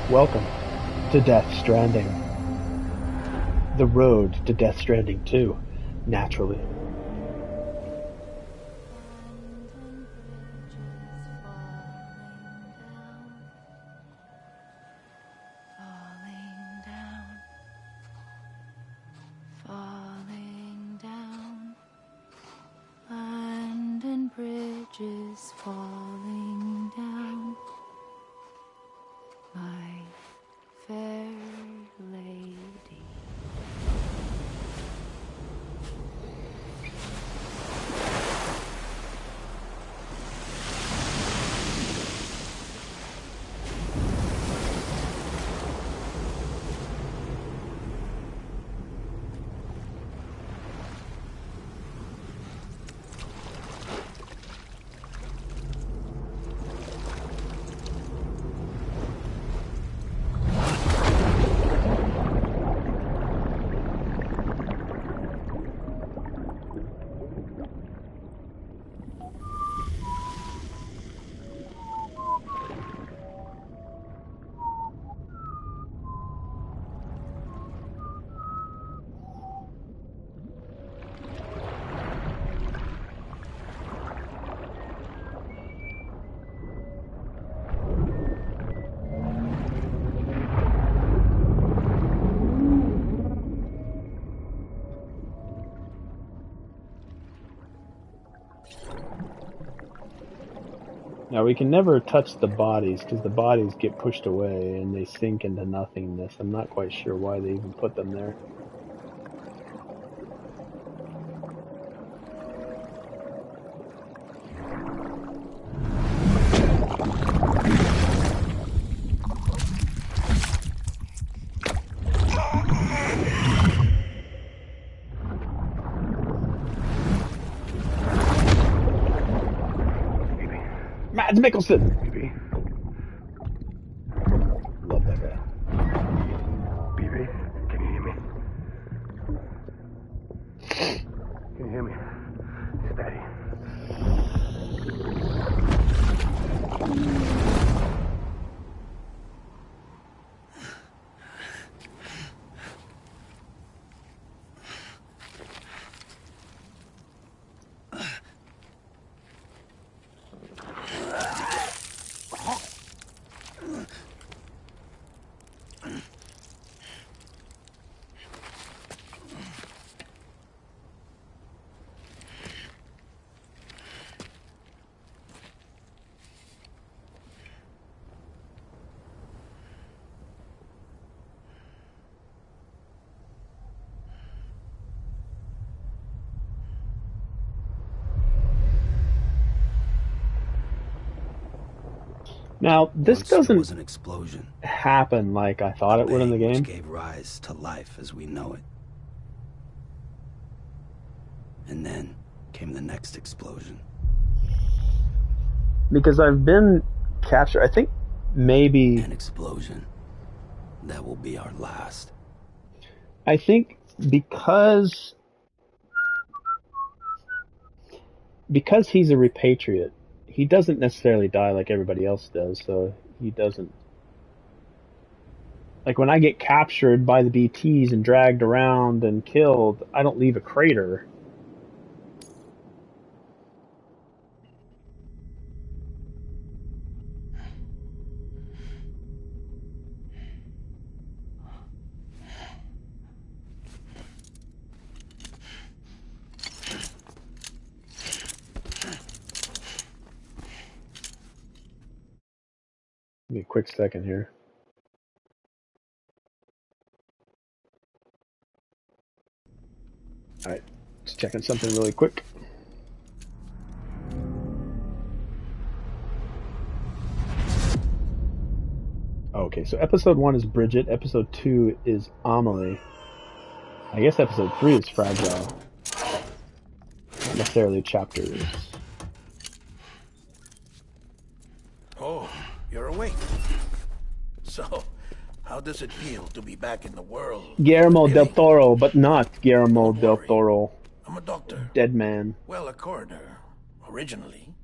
Welcome to Death Stranding. The road to Death Stranding 2, naturally. Falling down, London Bridge is falling down, my fair lady. Now we can never touch the bodies because the bodies get pushed away and they sink into nothingness. I'm not quite sure why they even put them there. Mads Mikkelsen! BB. Love that guy. BB, can you hear me? Can you hear me? Steady. Now, this Once there was doesn't an explosion. happen like I thought it would in the Bang, game. which gave rise to life as we know it. And then came the next explosion. Because I've been captured, I think maybe... An explosion that will be our last. I think because he's a repatriate, he doesn't necessarily die like everybody else does, so he doesn't... Like, when I get captured by the BTs and dragged around and killed, I don't leave a crater. Give me a quick second here. Alright, just checking something really quick. Okay, so episode 1 is Bridget, episode 2 is Amelie. I guess episode 3 is Fragile. Not necessarily chapters. Oh, you're awake. So, how does it feel to be back in the world? Guillermo del Really? Toro, but not Guillermo Don't del worry. Toro. I'm a doctor. Dead man. Well, a coroner, originally.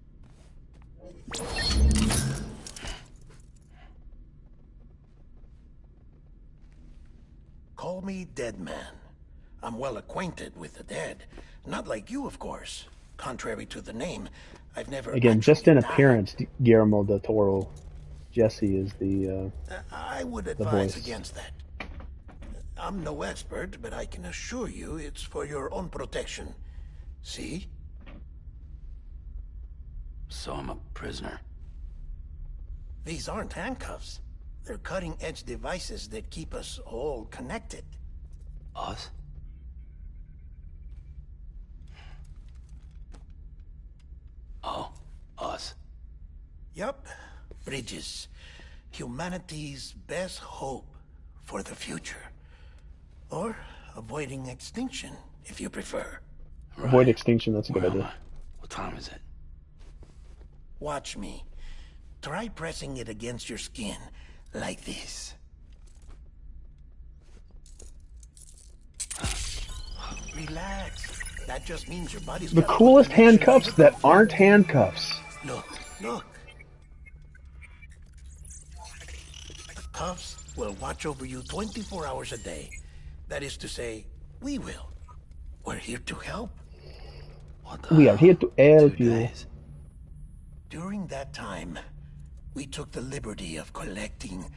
Call me Dead Man. I'm well acquainted with the dead. Not like you, of course. Contrary to the name, I've never Again, just in actually died. appearance, Guillermo del Toro. Jesse is the I would the advise voice. against that. I'm no expert, but I can assure you it's for your own protection. See? So I'm a prisoner. These aren't handcuffs. They're cutting-edge devices that keep us all connected. Us? Oh, us. Yup. Bridges. Humanity's best hope for the future. Or avoiding extinction, if you prefer. Avoid extinction, that's a good Where am idea. I? What time is it? Watch me. Try pressing it against your skin, like this. Relax. That just means your body's The got a good coolest connection to handcuffs your that comfort. aren't handcuffs. Look, look. The cuffs will watch over you 24 hours a day. That is to say, we will. We're here to help. What the We are here to help 2 you. days. During that time, we took the liberty of collecting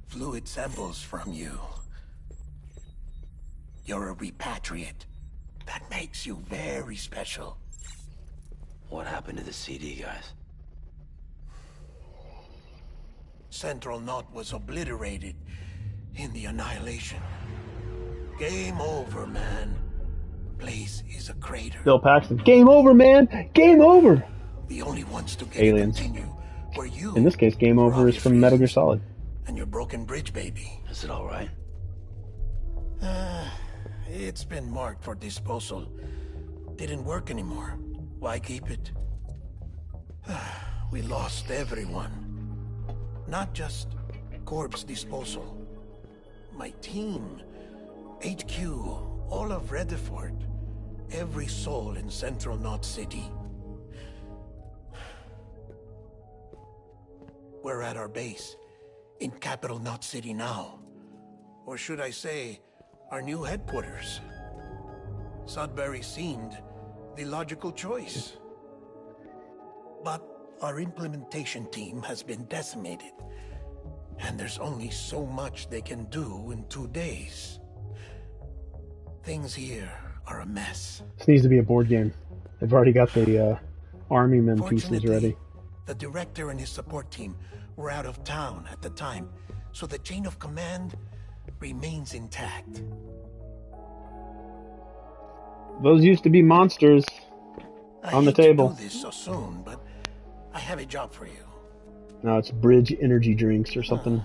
fluid samples from you. You're a repatriate. That makes you very special. What happened to the CD guys? Central Knot was obliterated in the annihilation. Game over, man. Place is a crater. Bill Paxton. Game over, man. Game over. The only ones to get Aliens. it continue were you. In this case, game for over is obvious from Metal Gear reasons. Solid. And your broken bridge, baby. Is it all right? It's been marked for disposal. Didn't work anymore. Why keep it? We lost everyone. Not just corpse disposal. My team, HQ, all of Redefort, every soul in Central Knot City. We're at our base, in Capital Knot City now. Or should I say, our new headquarters. Sudbury seemed the logical choice. But our implementation team has been decimated. And there's only so much they can do in 2 days. Things here are a mess. This needs to be a board game. They've already got the army men pieces ready. The director and his support team were out of town at the time, so the chain of command remains intact. Those used to be monsters on the table. I hate to do this so soon, but I have a job for you. No, it's Bridge energy drinks or something.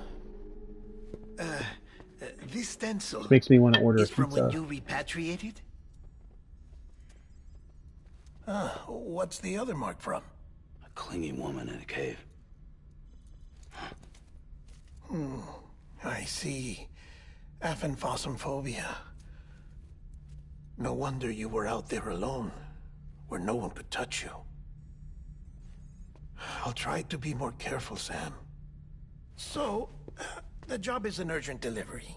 This stencil This makes me want to order a is from when pizza. you repatriated? What's the other mark from? A clingy woman in a cave. I see. Aphenphosmphobia. No wonder you were out there alone, where no one could touch you. I'll try to be more careful, Sam. So, the job is an urgent delivery.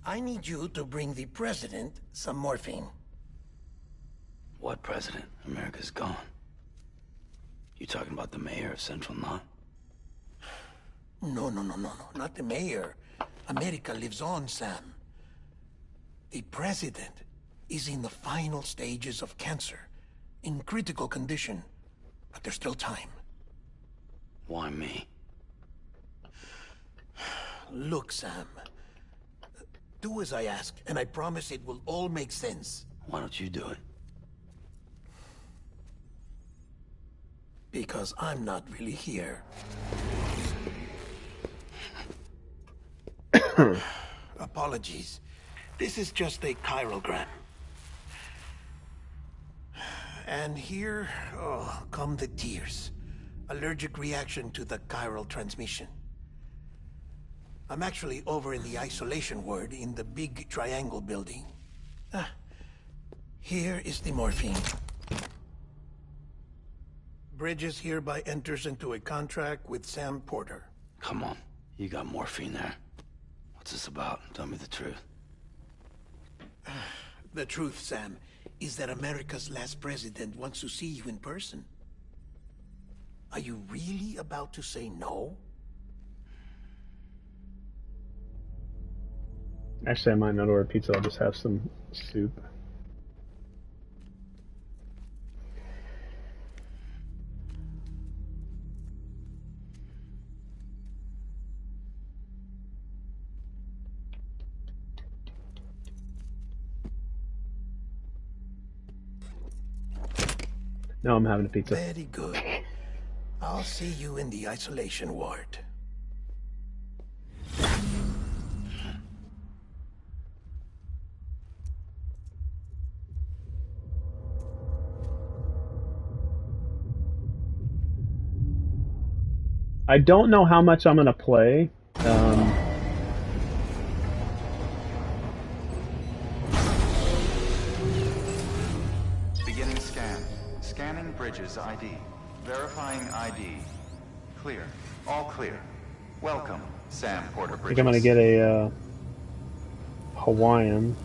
I need you to bring the president some morphine. What president? America's gone. You talking about the mayor of Central Knot? No, not the mayor. America lives on, Sam. The president is in the final stages of cancer, in critical condition, but there's still time. Why me? Look, Sam. Do as I ask, and I promise it will all make sense. Why don't you do it? Because I'm not really here. Apologies. This is just a chirogram. And here, come the tears. Allergic reaction to the chiral transmission. I'm actually over in the isolation ward in the big triangle building. Here is the morphine. Bridges hereby enters into a contract with Sam Porter. Come on. You got morphine there. What's this about? Tell me the truth. The truth, Sam, is that America's last president wants to see you in person. Are you really about to say no? Actually, I might not order pizza. I'll just have some soup. No, I'm having a pizza. Very good. I'll see you in the isolation ward. I don't know how much I'm going to play. Beginning scan. Scanning Bridges ID. Verifying ID. Clear. All clear. Welcome, Sam Porter I Bridges. think I'm going to get a Hawaiian.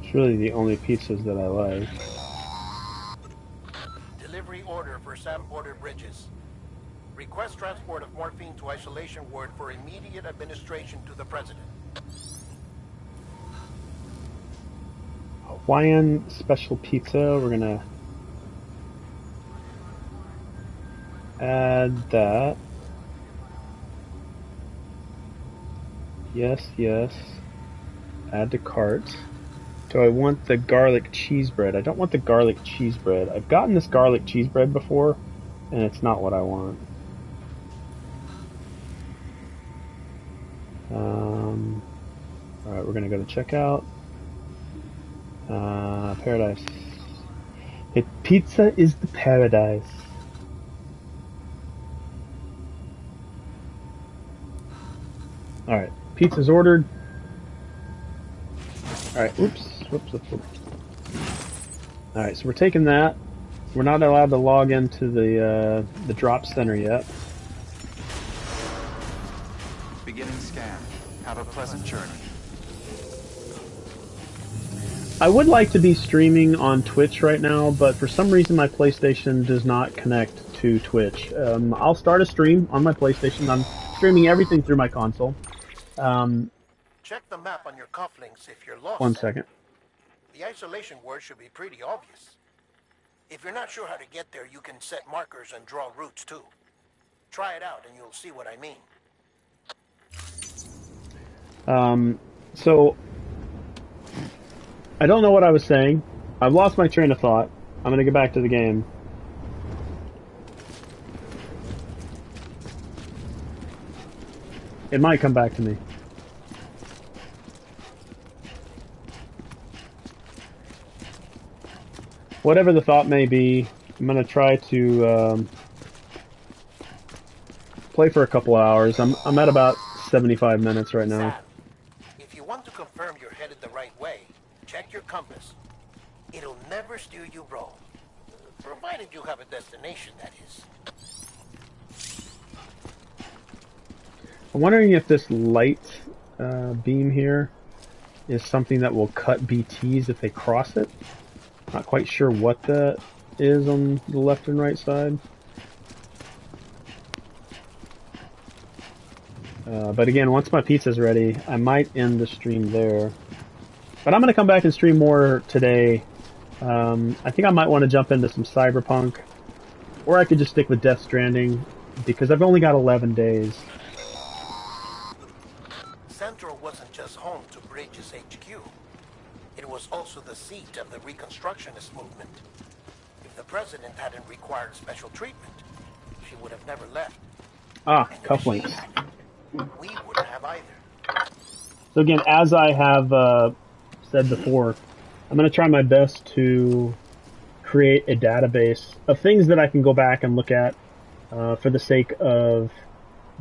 It's really the only pizzas that I like. Delivery order for Sam Porter Bridges. Request transport of morphine to isolation ward for immediate administration to the president. Hawaiian special pizza. We're going to Add that. Yes, yes. Add to cart. Do I want the garlic cheese bread? I don't want the garlic cheese bread. I've gotten this garlic cheese bread before, and it's not what I want. Alright, we're gonna go to checkout. Paradise. Pizza is the paradise. Alright, pizza's ordered. Alright, whoops. Alright, so we're taking that. We're not allowed to log into the drop center yet. Beginning scan. Have a pleasant journey. I would like to be streaming on Twitch right now, but for some reason my PlayStation does not connect to Twitch. I'll start a stream on my PlayStation. I'm streaming everything through my console. Check the map on your cufflinks if you're lost. 1 second. The isolation word should be pretty obvious. If you're not sure how to get there, you can set markers and draw routes too. Try it out and you'll see what I mean. So I don't know what I was saying. I've lost my train of thought. I'm gonna get back to the game. It might come back to me. Whatever the thought may be, I'm gonna try to play for a couple hours. I'm at about 75 minutes right now. Sam, if you want to confirm you're headed the right way, check your compass. It'll never steer you wrong. Provided you have a destination, that is. I'm wondering if this light beam here is something that will cut BTs if they cross it. Not quite sure what that is on the left and right side. But again, once my pizza's ready, I might end the stream there. But I'm going to come back and stream more today. I think I might want to jump into some Cyberpunk. Or I could just stick with Death Stranding, because I've only got 11 days. Central wasn't just home to Bridges HQ. It was also the seat of the Reconstructionist movement. If the president hadn't required special treatment, she would have never left. Ah, cufflinks. We wouldn't have either. So again, as I have said before, I'm going to try my best to create a database of things that I can go back and look at for the sake of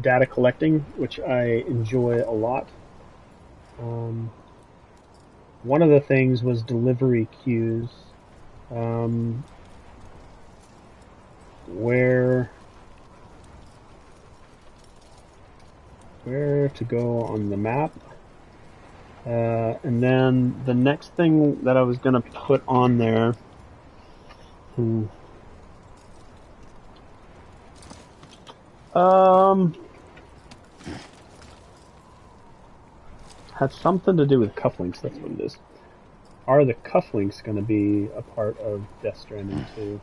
data collecting, which I enjoy a lot. One of the things was delivery queues, where to go on the map. And then the next thing that I was going to put on there, had something to do with cufflinks, that's what it is. Are the cufflinks going to be a part of Death Stranding 2?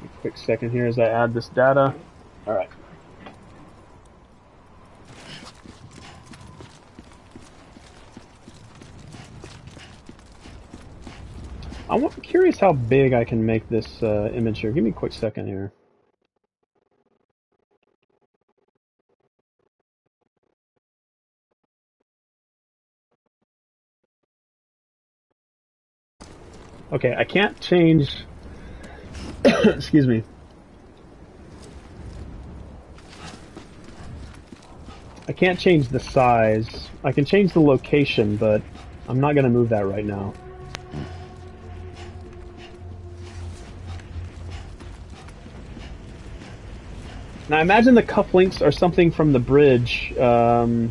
A quick second here as I add this data. Alright. I'm curious how big I can make this image here. Give me a quick second here. Okay, I can't change... Excuse me. I can't change the size. I can change the location, but I'm not going to move that right now. Now, I imagine the cufflinks are something from the bridge, that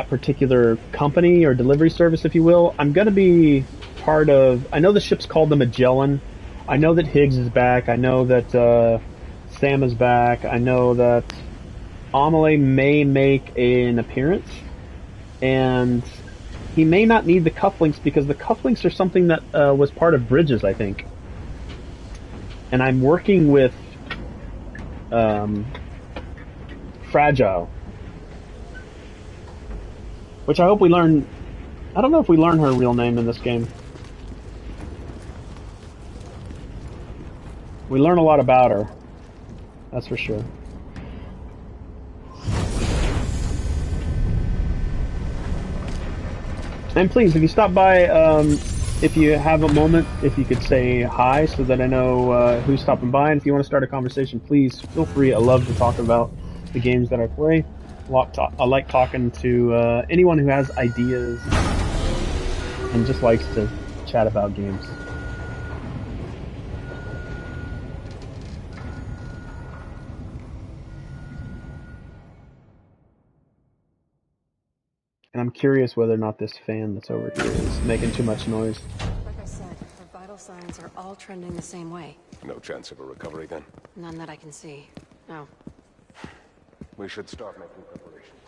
particular company or delivery service, if you will. I'm going to be part of... I know the ship's called the Magellan. I know that Higgs is back. I know that Sam is back. I know that Amelie may make an appearance, and he may not need the cufflinks because the cufflinks are something that was part of Bridges, I think. And I'm working with Fragile, which I hope we learn. I don't know if we learn her real name in this game. We learn a lot about her, that's for sure. And please, if you stop by, if you have a moment, if you could say hi so that I know who's stopping by. And if you want to start a conversation, please feel free. I love to talk about the games that I play. I like talking to anyone who has ideas and just likes to chat about games. And I'm curious whether or not this fan that's over here is making too much noise. Like I said, her vital signs are all trending the same way. No chance of a recovery then? None that I can see. No. We should start making preparations.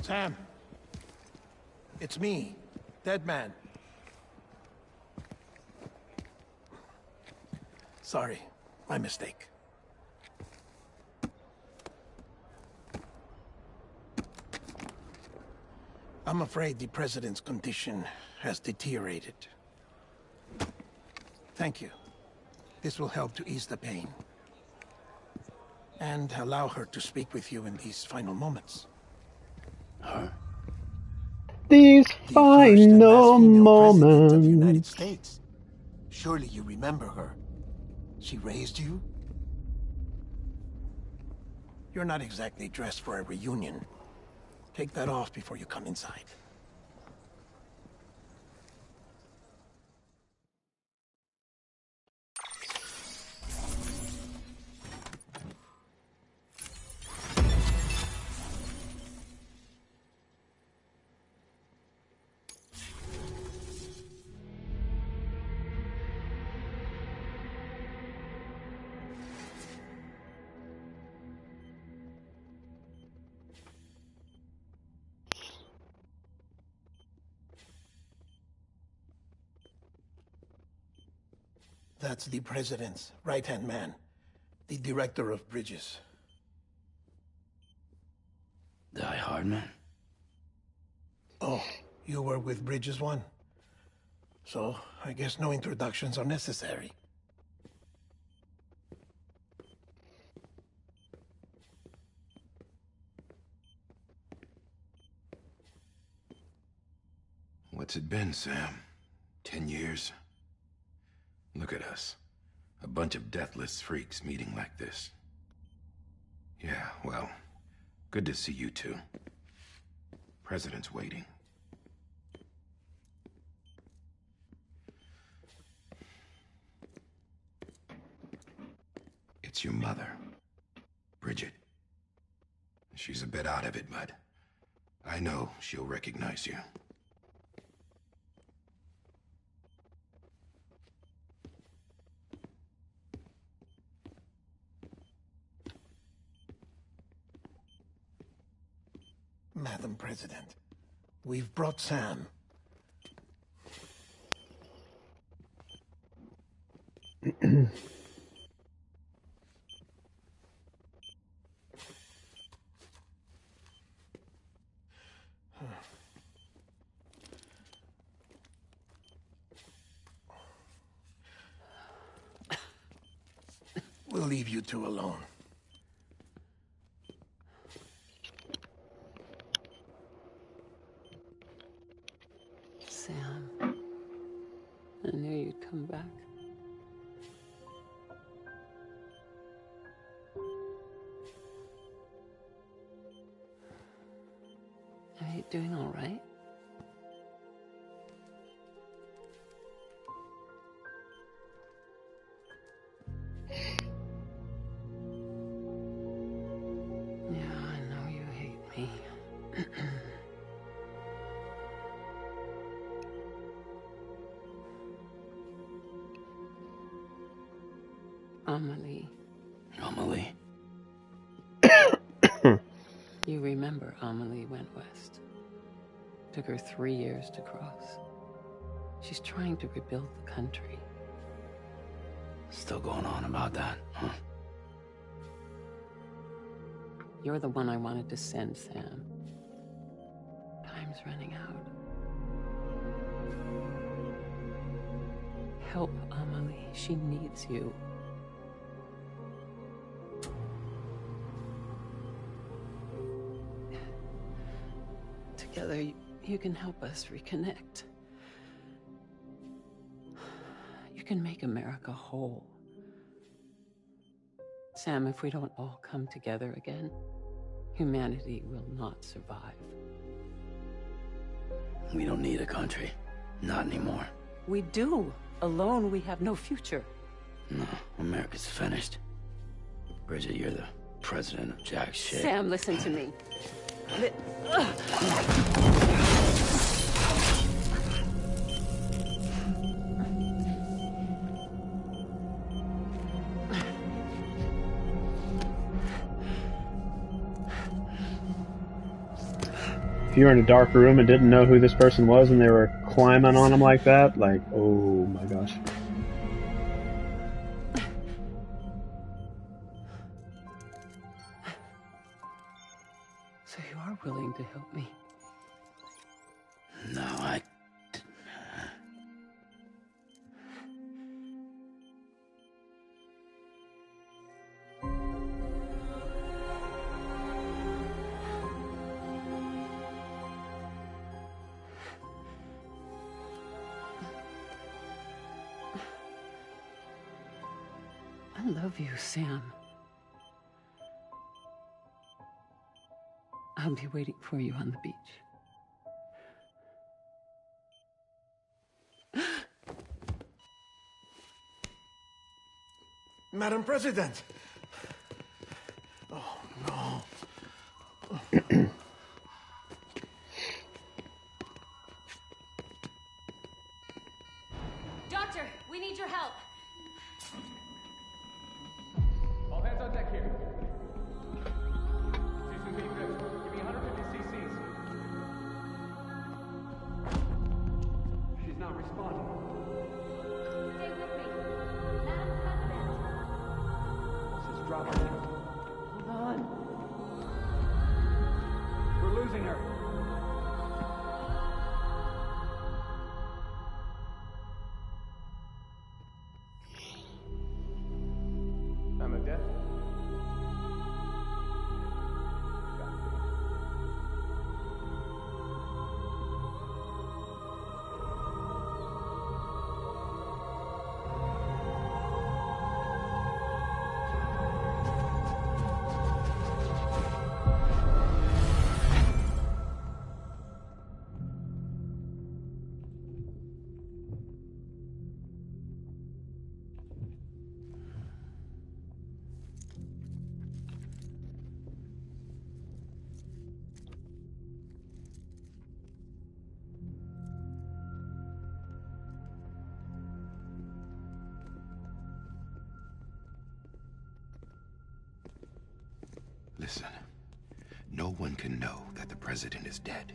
Sam. It's me, Dead Man. Sorry, my mistake. I'm afraid the President's condition has deteriorated. Thank you. This will help to ease the pain. And allow her to speak with you in these final moments. Huh? These The first and last final female president of the United moments. States. Surely you remember her. She raised you? You're not exactly dressed for a reunion. Take that off before you come inside. That's the President's right-hand man, the Director of Bridges. Die Hardman? Oh, you were with Bridges 1? So, I guess no introductions are necessary. What's it been, Sam? 10 years? Look at us. A bunch of deathless freaks meeting like this. Yeah, well, good to see you two. President's waiting. It's your mother, Bridget. She's a bit out of it, but I know she'll recognize you. Madam President, we've brought Sam. We'll leave you two alone. Sam, I knew you'd come back. Are you doing all right? Yeah, I know you hate me. Amelie. Amelie? You remember Amelie went west. Took her 3 years to cross. She's trying to rebuild the country. Still going on about that, huh? You're the one I wanted to send, Sam. Time's running out. Help Amelie. She needs you. Together, you can help us reconnect. You can make America whole. Sam, if we don't all come together again, humanity will not survive. We don't need a country. Not anymore. We do. Alone, we have no future. No, America's finished. Bridget, you're the president of jack shit. Sam, listen to me. If you were in a dark room and didn't know who this person was and they were climbing on him like that, like, oh my gosh. So you are willing to help me? No, I love you, Sam. I'll be waiting for you on the beach. Madam President! Oh, no. Doctor, we need your help. All hands on deck here. Season being good. Give me 150 cc's. She's not responding. Stay with me. Madam President. Pulse is dropping. Hold on. We're losing her. Time of death? Listen, no one can know that the president is dead.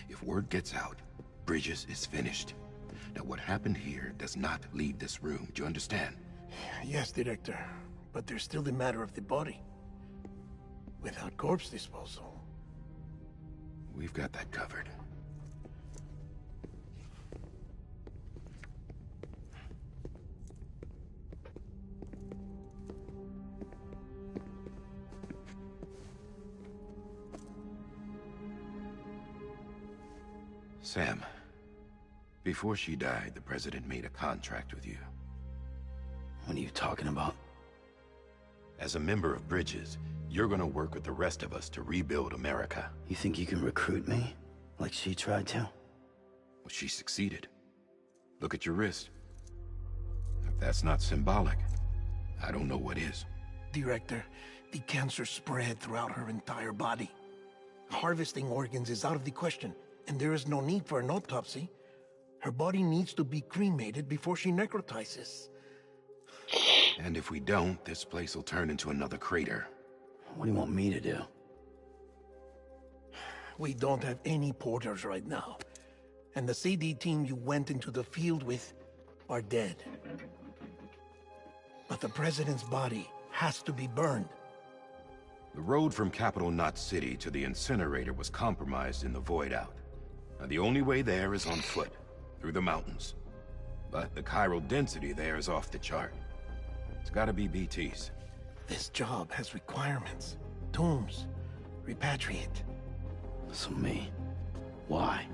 If word gets out, Bridges is finished. Now, what happened here does not leave this room. Do you understand? Yes, Director. But there's still the matter of the body. Without corpse disposal. We've got that covered. Sam, before she died, the president made a contract with you. What are you talking about? As a member of Bridges, you're gonna work with the rest of us to rebuild America. You think you can recruit me? Like she tried to? Well, she succeeded. Look at your wrist. If that's not symbolic, I don't know what is. Director, the cancer spread throughout her entire body. Harvesting organs is out of the question, and there is no need for an autopsy. Her body needs to be cremated before she necrotizes. And if we don't, this place will turn into another crater. What do you want me to do? We don't have any porters right now. And the CD team you went into the field with are dead. But the president's body has to be burned. The road from Capital Knot City to the incinerator was compromised in the void out. Now, the only way there is on foot, through the mountains. But the chiral density there is off the chart. It's gotta be BT's. This job has requirements. Tombs. Repatriate. So me. Why?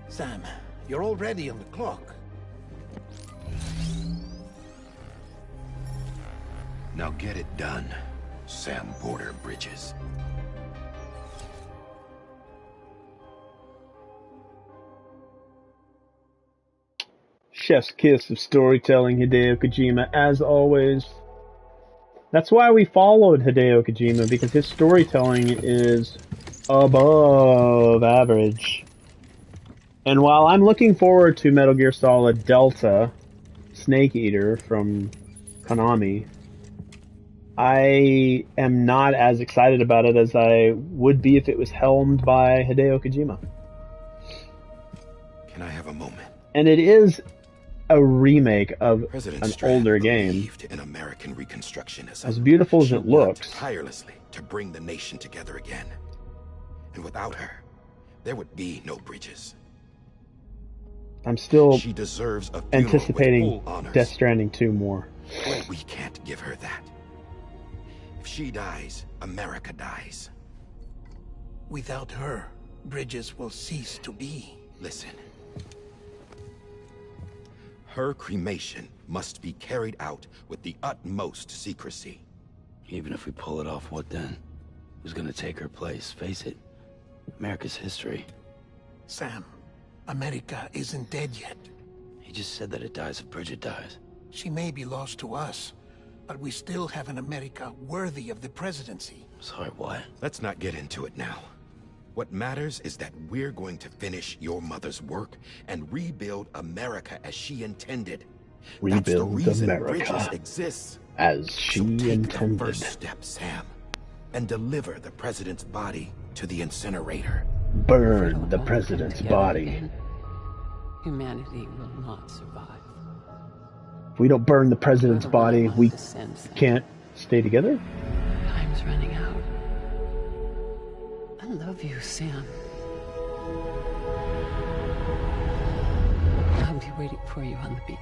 Sam, you're already on the clock. Now get it done, Sam Porter Bridges. Chef's kiss of storytelling, Hideo Kojima, as always. That's why we followed Hideo Kojima, because his storytelling is above average. And while I'm looking forward to Metal Gear Solid Delta, Snake Eater from Konami, I am not as excited about it as I would be if it was helmed by Hideo Kojima. Can I have a moment? And it is a remake of President an Strand older game. believed in American Reconstructionism. As beautiful as She it worked looks, tirelessly to bring the nation together again. And without her, there would be no bridges. I'm still She deserves a funeral anticipating with full honors. Death Stranding 2 more. But we can't give her that. If she dies, America dies. Without her, bridges will cease to be. Listen. Her cremation must be carried out with the utmost secrecy. Even if we pull it off, what then? Who's gonna take her place? Face it, America's history. Sam, America isn't dead yet. He just said that it dies if Bridget dies. She may be lost to us, but we still have an America worthy of the presidency. Sorry, what? Let's not get into it now. What matters is that we're going to finish your mother's work and rebuild America as she intended. That's the Rebuild reason America Bridges exists. as she So take intended. the first step, Sam, and deliver the president's body to the incinerator. Burn the president's body. Again, humanity will not survive. If we don't burn the president's body, we can't stay together? Time's running out. I love you, Sam. I'll be waiting for you on the beach.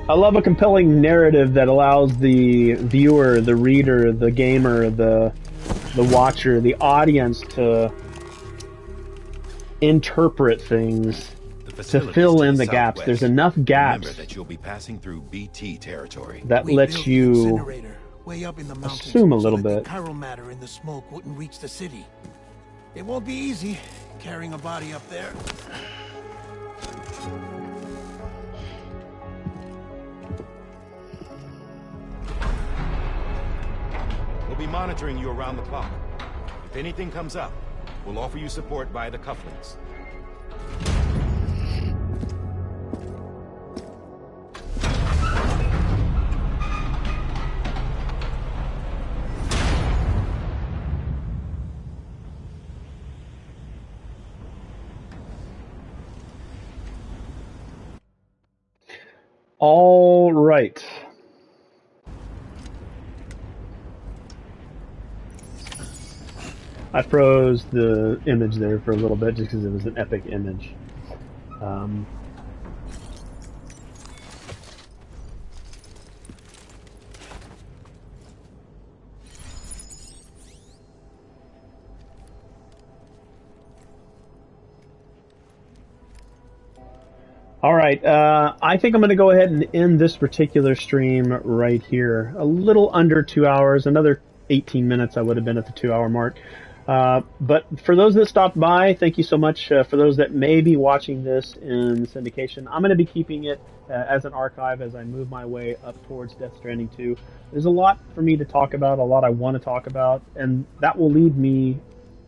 I love a compelling narrative that allows the viewer, the reader, the gamer, the watcher, the audience to interpret things, to fill in the gaps. There's enough gaps Remember that you'll be passing through BT territory. that lets you Way up in the mountains, assume a little so that bit. the chiral matter in the smoke wouldn't reach the city. It won't be easy carrying a body up there. We'll be monitoring you around the clock. If anything comes up, we'll offer you support via the cufflinks. All right. I froze the image there for a little bit just because it was an epic image. All right, I think I'm going to go ahead and end this particular stream right here. A little under 2 hours, another 18 minutes I would have been at the 2 hour mark. But for those that stopped by, thank you so much. For those that may be watching this in syndication, I'm going to be keeping it as an archive as I move my way up towards Death Stranding 2. There's a lot for me to talk about, a lot I want to talk about, and that will lead me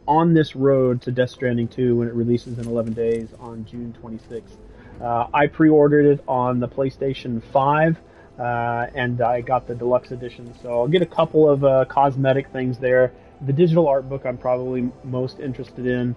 on this road to Death Stranding 2 when it releases in 11 days on June 26th. I pre-ordered it on the PlayStation 5, and I got the deluxe edition. So I'll get a couple of cosmetic things there. The digital art book I'm probably most interested in.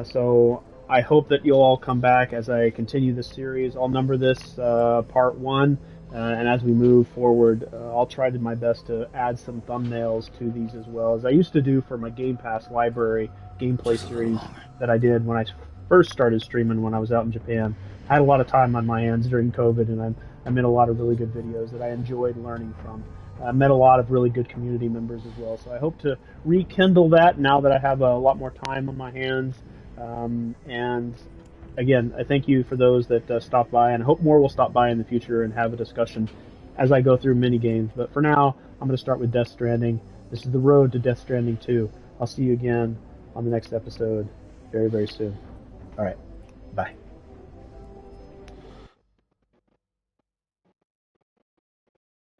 So I hope that you'll all come back as I continue this series. I'll number this part 1, and as we move forward, I'll try my best to add some thumbnails to these as well, as I used to do for my Game Pass library gameplay series that I did when I first started streaming when I was out in Japan. I had a lot of time on my hands during COVID, and I made a lot of really good videos that I enjoyed learning from. I met a lot of really good community members as well, so I hope to rekindle that now that I have a lot more time on my hands. And again, I thank you for those that stopped by, and I hope more will stop by in the future and have a discussion as I go through mini games. But for now, I'm going to start with Death Stranding. This is the road to Death Stranding 2. I'll see you again on the next episode very, very soon. All right, bye.